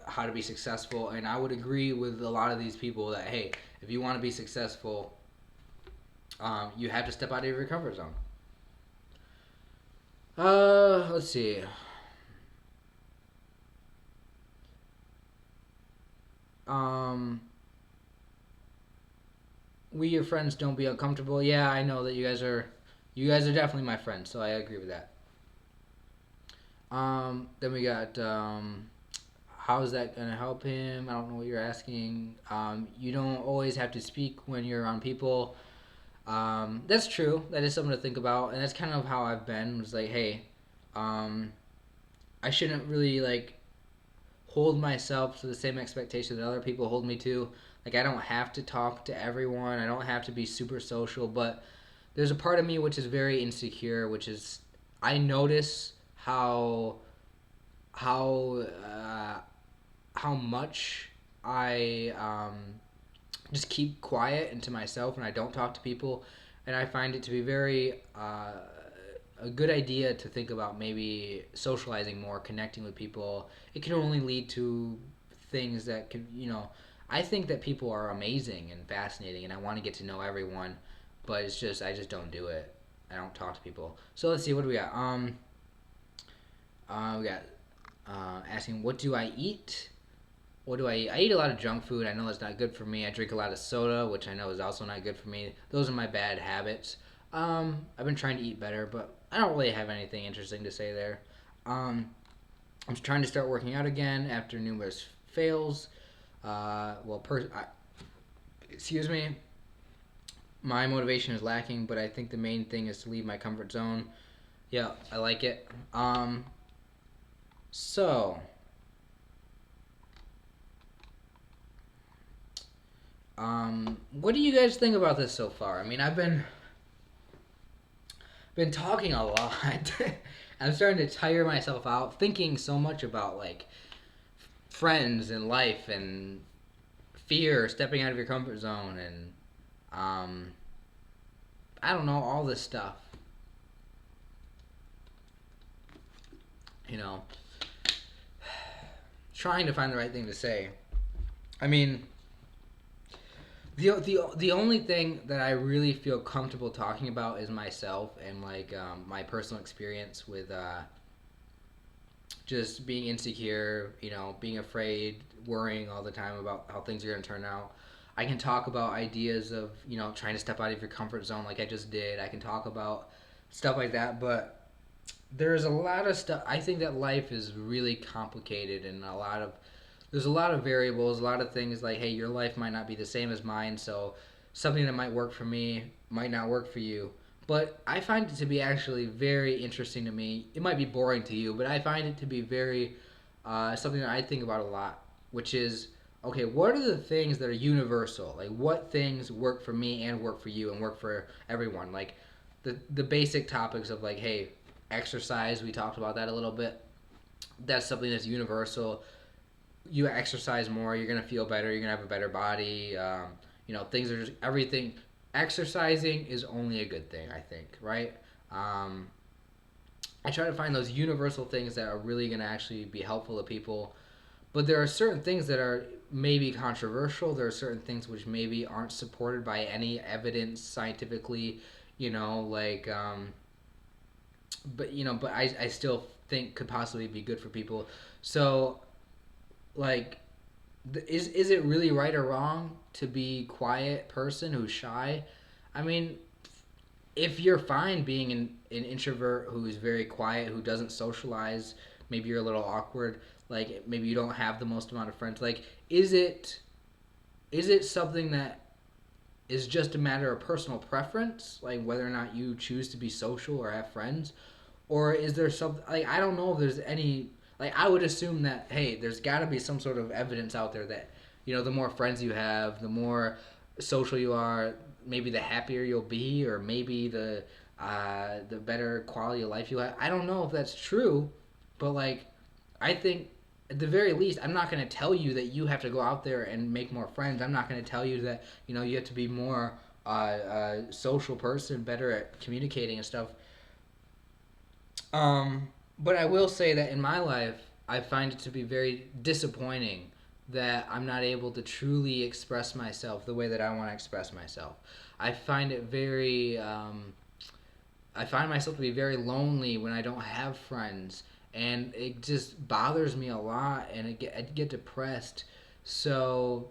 how to be successful, and I would agree with a lot of these people that hey, if you want to be successful, you have to step out of your comfort zone. Let's see. Um, we your friends, don't be uncomfortable. Yeah, I know that you guys are definitely my friends, so I agree with that. Then we got how is that gonna help him? I don't know what you're asking. You don't always have to speak when you're around people. That's true. That is something to think about, and that's kind of how I've been. Was like, hey, um, I shouldn't really like hold myself to the same expectation that other people hold me to. Like, I don't have to talk to everyone. I don't have to be super social, but there's a part of me which is very insecure, which is I notice how how much I just keep quiet and to myself and I don't talk to people, and I find it to be very a good idea to think about maybe socializing more, connecting with people. It can only lead to things that can, I think that people are amazing and fascinating, and I want to get to know everyone, but it's just I just don't do it. I don't talk to people. So let's see, what do we got? We got asking, what do I eat? what do I eat? I eat a lot of junk food. I know that's not good for me. I drink a lot of soda, which I know is also not good for me. Those are my bad habits. I've been trying to eat better, but I don't really have anything interesting to say there. Um, I'm trying to start working out again after numerous fails. Excuse me, my motivation is lacking, but I think the main thing is to leave my comfort zone. Yeah, I like it. So, what do you guys think about this so far? I mean, I've been talking a lot. I'm starting to tire myself out thinking so much about like friends and life and fear, stepping out of your comfort zone, and um, I don't know, all this stuff. You know, trying to find the right thing to say. I mean, the only thing that I really feel comfortable talking about is myself and like my personal experience with just being insecure, being afraid, worrying all the time about how things are going to turn out. I can talk about ideas of, trying to step out of your comfort zone like I just did. I can talk about stuff like that, but there's a lot of stuff. I think that life is really complicated and there's a lot of variables, a lot of things like, hey, your life might not be the same as mine, so something that might work for me might not work for you. But I find it to be actually very interesting to me. It might be boring to you, but I find it to be very something that I think about a lot, which is okay, what are the things that are universal? Like, what things work for me and work for you and work for everyone? Like, the basic topics of, like, hey, exercise, we talked about that a little bit. That's something that's universal. You exercise more, you're gonna feel better. You're gonna have a better body. Things are just everything. Exercising is only a good thing, I think. Right? Um, I try to find those universal things that are really gonna actually be helpful to people. But there are certain things that are maybe controversial. There are certain things which maybe aren't supported by any evidence scientifically. Like but I still think could possibly be good for people. So like is it really right or wrong to be quiet person who's shy? I mean, if you're fine being an introvert who is very quiet, who doesn't socialize, maybe you're a little awkward, like maybe you don't have the most amount of friends, like is it something that is just a matter of personal preference, like whether or not you choose to be social or have friends, or is there something like I don't know if there's any like I would assume that hey, there's got to be some sort of evidence out there that the more friends you have, the more social you are, maybe the happier you'll be, or maybe the better quality of life you have. I don't know if that's true, but like I think at the very least, I'm not going to tell you that you have to go out there and make more friends. I'm not going to tell you that you have to be more social person, better at communicating and stuff. But I will say that in my life, I find it to be very disappointing that I'm not able to truly express myself the way that I want to express myself. I find it very. I find myself to be very lonely when I don't have friends, and it just bothers me a lot, and I get depressed. So,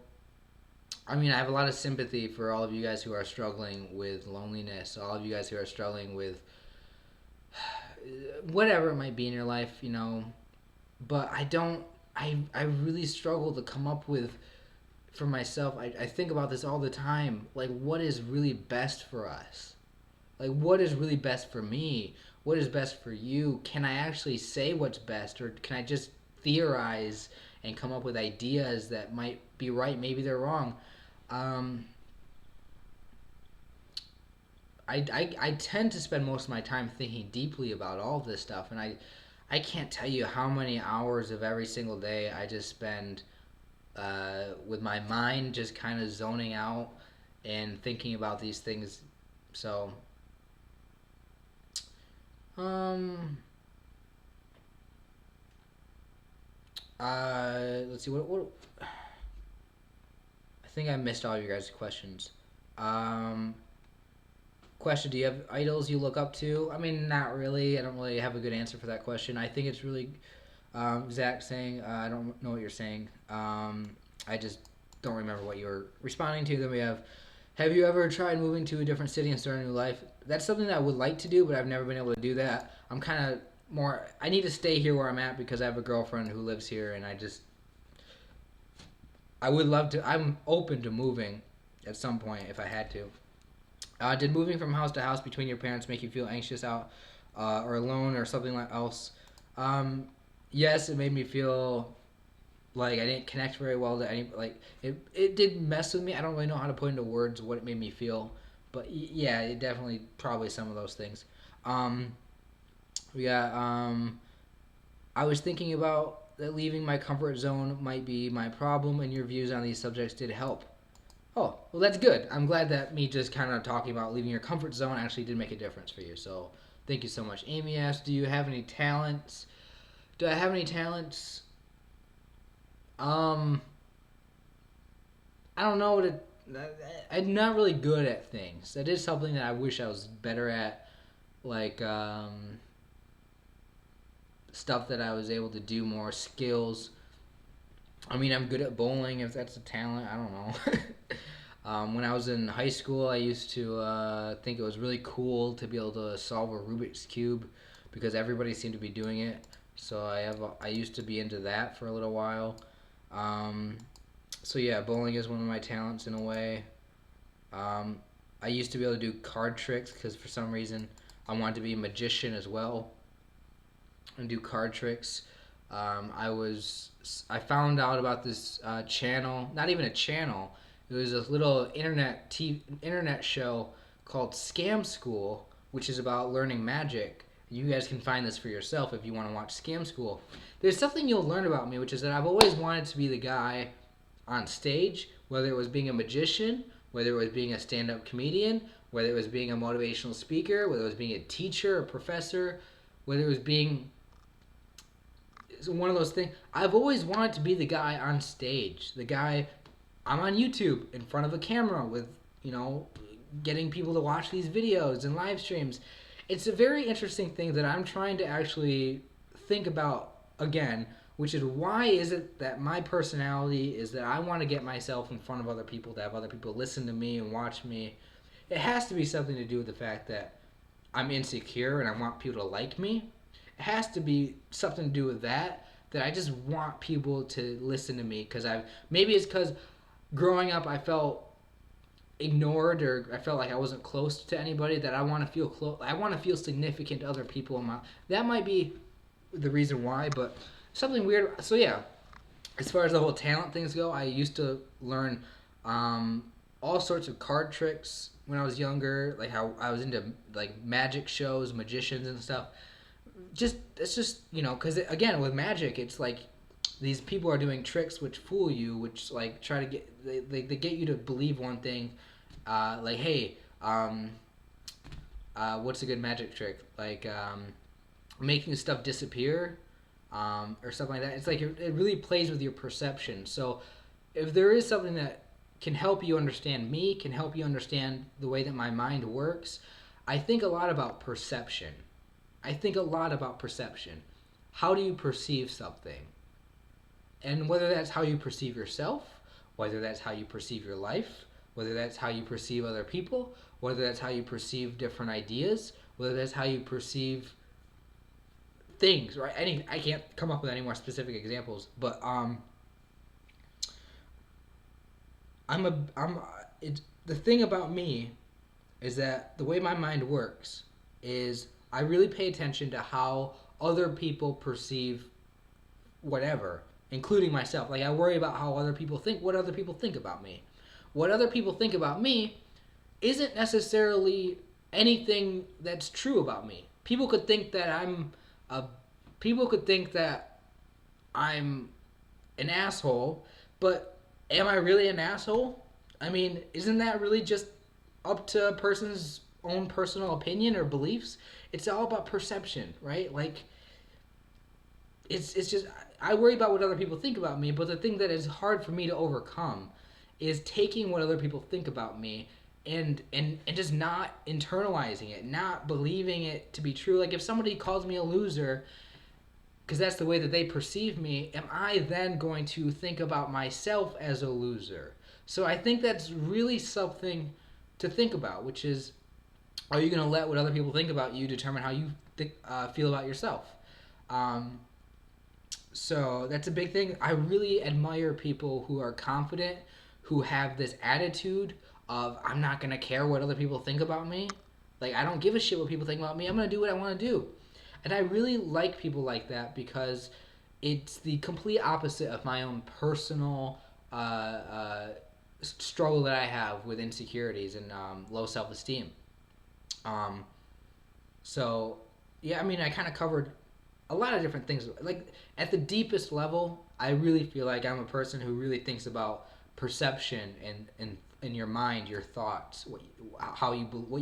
I mean, I have a lot of sympathy for all of you guys who are struggling with loneliness, all of you guys who are struggling with whatever it might be in your life, but I don't. I really struggle to come up with for myself. I think about this all the time. Like, what is really best for us? Like, what is really best for me? What is best for you? Can I actually say what's best, or can I just theorize and come up with ideas that might be right? Maybe they're wrong. Um, I tend to spend most of my time thinking deeply about all of this stuff, and I can't tell you how many hours of every single day I just spend with my mind just kind of zoning out and thinking about these things. So, um, let's see what I think I missed all your guys' questions. Um, Question: do you have idols you look up to? I mean, not really. I don't really have a good answer for that question. I think it's really Zach saying, I don't know what you're saying. I just don't remember what you were responding to. Then we have you ever tried moving to a different city and starting a new life? That's something that I would like to do, but I've never been able to do that. I'm kind of more, I need to stay here where I'm at because I have a girlfriend who lives here, and I would love to, I'm open to moving at some point if I had to. Did moving from house to house between your parents make you feel anxious out or alone or something like else? Um, yes, it made me feel like I didn't connect very well to any. Like it did mess with me. I don't really know how to put into words what it made me feel, but yeah, it definitely probably some of those things. Um, yeah, I was thinking about that leaving my comfort zone might be my problem, and your views on these subjects did help. Oh, well, that's good. I'm glad that me just kind of talking about leaving your comfort zone actually did make a difference for you. So, thank you so much. Amy asked, "Do you have any talents?" Do I have any talents? Um, I don't know what it. I'm not really good at things. That is something that I wish I was better at. Like stuff that I was able to do more skills. I mean, I'm good at bowling. If that's a talent, I don't know. When I was in high school, I used to think it was really cool to be able to solve a Rubik's cube because everybody seemed to be doing it. So I used to be into that for a little while. Um, so yeah, bowling is one of my talents in a way. Um, I used to be able to do card tricks because for some reason I wanted to be a magician as well and do card tricks. I found out about this channel, not even a channel. It was a little internet show called Scam School, which is about learning magic. You guys can find this for yourself if you want to watch Scam School. There's something you'll learn about me, which is that I've always wanted to be the guy on stage, whether it was being a magician, whether it was being a stand-up comedian, whether it was being a motivational speaker, whether it was being a teacher, a professor, whether it was being one of those things. I've always wanted to be the guy on stage, the guy I'm on YouTube in front of a camera with, you know, getting people to watch these videos and live streams. It's a very interesting thing that I'm trying to actually think about again, which is why is it that my personality is that I want to get myself in front of other people, to have other people listen to me and watch me. It has to be something to do with the fact that I'm insecure and I want people to like me. It has to be something to do with that I just want people to listen to me because maybe it's because growing up I felt ignored or I felt like I wasn't close to anybody that I want to feel close. I want to feel significant to other people. That might be the reason why, but something weird. So yeah, as far as the whole talent things go, I used to learn all sorts of card tricks when I was younger, like how I was into like magic shows, magicians and stuff. It's just because again with magic, it's like these people are doing tricks which fool you, which like try to they get you to believe one thing, like hey, what's a good magic trick? Like making stuff disappear, or something like that. It's like it really plays with your perception. So if there is something that can help you understand me, can help you understand the way that my mind works, I think a lot about perception. I think a lot about perception. How do you perceive something? And whether that's how you perceive yourself, whether that's how you perceive your life, whether that's how you perceive other people, whether that's how you perceive different ideas, whether that's how you perceive things, right? I can't come up with any more specific examples, but the thing about me is that the way my mind works is I really pay attention to how other people perceive whatever, including myself. Like I worry about how other people think, what other people think about me. What other people think about me isn't necessarily anything that's true about me. A people could think that I'm an asshole, but am I really an asshole? I mean, isn't that really just up to a person's own personal opinion or beliefs? It's all about perception, right? Like it's just I worry about what other people think about me, but the thing that is hard for me to overcome is taking what other people think about me and just not internalizing it, not believing it to be true. Like if somebody calls me a loser, because that's the way that they perceive me, am I then going to think about myself as a loser? So I think that's really something to think about, which is, are you going to let what other people think about you determine how you feel about yourself? Um, so that's a big thing. I really admire people who are confident, who have this attitude of, I'm not going to care what other people think about me. Like, I don't give a shit what people think about me. I'm going to do what I want to do. And I really like people like that because it's the complete opposite of my own personal struggle that I have with insecurities and low self esteem. Um, so, yeah, I mean, I kind of covered a lot of different things. Like, at the deepest level, I really feel like I'm a person who really thinks about perception and in your mind, your thoughts, what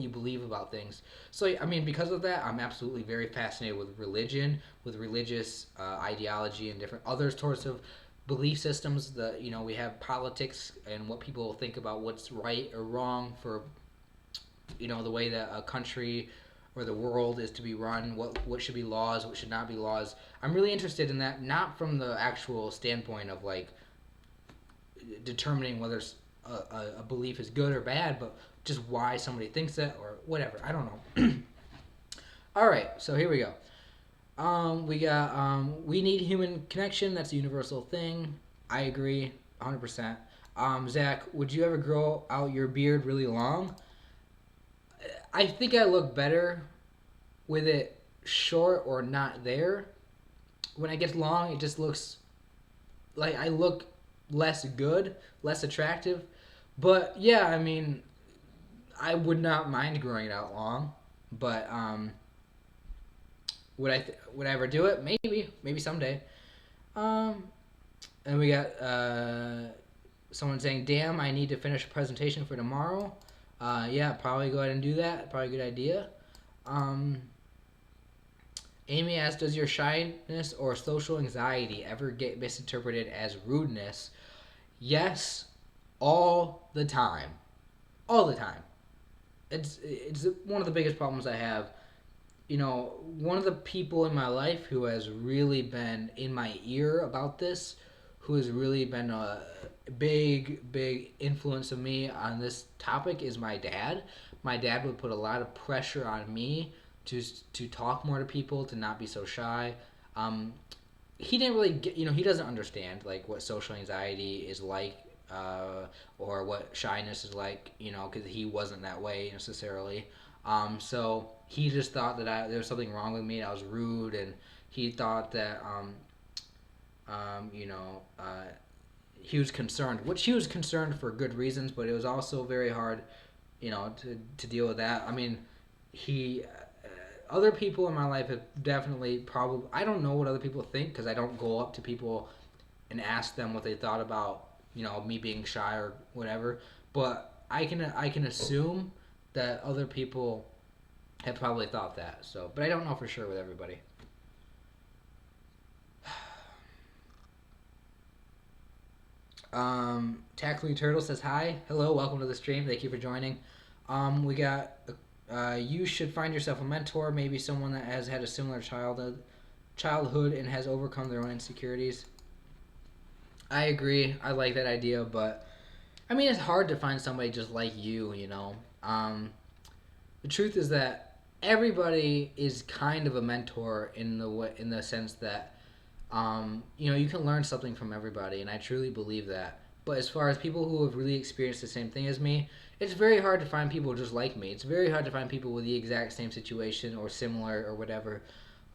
you believe about things. So I mean, because of that, I'm absolutely very fascinated with religion, with religious ideology, and different other sorts of belief systems. We have politics and what people think about what's right or wrong for the way that a country or the world is to be run, what should be laws, what should not be laws. I'm really interested in that, not from the actual standpoint of like determining whether a belief is good or bad, but just why somebody thinks it or whatever. I don't know. All right, so here we go. We got we need human connection. That's a universal thing. I agree, 100%. Zach, would you ever grow out your beard really long? I think I look better with it short or not there. When it gets long, it just looks like I look less good, less attractive. But yeah, I mean, I would not mind growing it out long. But would I ever do it? Maybe someday. Um, and we got someone saying, "Damn, I need to finish a presentation for tomorrow." Yeah, probably go ahead and do that. Probably a good idea. Um, Amy asks, "Does your shyness or social anxiety ever get misinterpreted as rudeness?" Yes, all the time, all the time. It's one of the biggest problems I have. One of the people in my life who has really been in my ear about this, who has really been a big influence of me on this topic is my dad. My dad would put a lot of pressure on me to talk more to people, to not be so shy. Um, he didn't really get, he doesn't understand like what social anxiety is like, or what shyness is like, because he wasn't that way necessarily. So he just thought that there was something wrong with me, and I was rude, and he thought that um, you know uh, he was concerned, which he was concerned for good reasons, but it was also very hard, to deal with that. I mean, he other people in my life have definitely probably, I don't know what other people think because I don't go up to people and ask them what they thought about me being shy or whatever, but I can assume that other people have probably thought that. So, but I don't know for sure with everybody. Tackling Turtle says hi. Hello, welcome to the stream. Thank you for joining. We got. You should find yourself a mentor, maybe someone that has had a similar childhood and has overcome their own insecurities. I agree. I like that idea, but I mean, it's hard to find somebody just like you. The truth is that everybody is kind of a mentor in the sense that you can learn something from everybody, and I truly believe that. But as far as people who have really experienced the same thing as me, it's very hard to find people just like me. It's very hard to find people with the exact same situation or similar or whatever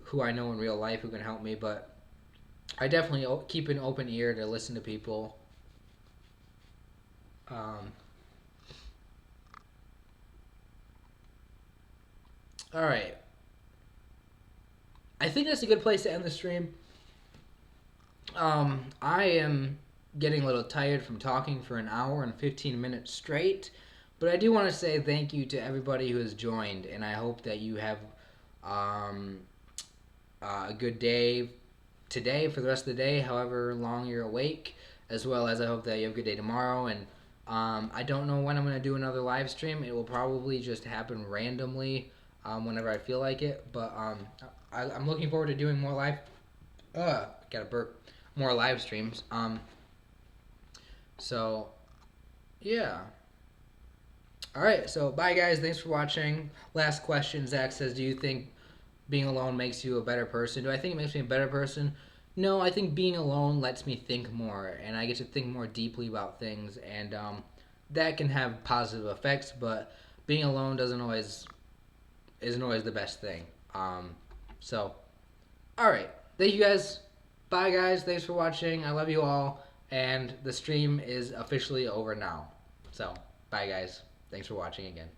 who I know in real life who can help me. But I definitely keep an open ear to listen to people. Um, all right. I think that's a good place to end the stream. I am getting a little tired from talking for an hour and 15 minutes straight, but I do want to say thank you to everybody who has joined, and I hope that you have um, a good day today for the rest of the day, however long you're awake, as well as I hope that you have a good day tomorrow. And I don't know when I'm going to do another live stream. It will probably just happen randomly whenever I feel like it, but I'm looking forward to doing more live Gotta burp. More live streams. So yeah. All right. So bye, guys. Thanks for watching. Last question. Zach says, "Do you think being alone makes you a better person?" Do I think it makes me a better person? No, I think being alone lets me think more, and I get to think more deeply about things, and that can have positive effects. But being alone doesn't always isn't always the best thing. So, all right, thank you guys. Bye, guys. Thanks for watching. I love you all, and the stream is officially over now. So, bye, guys. Thanks for watching again.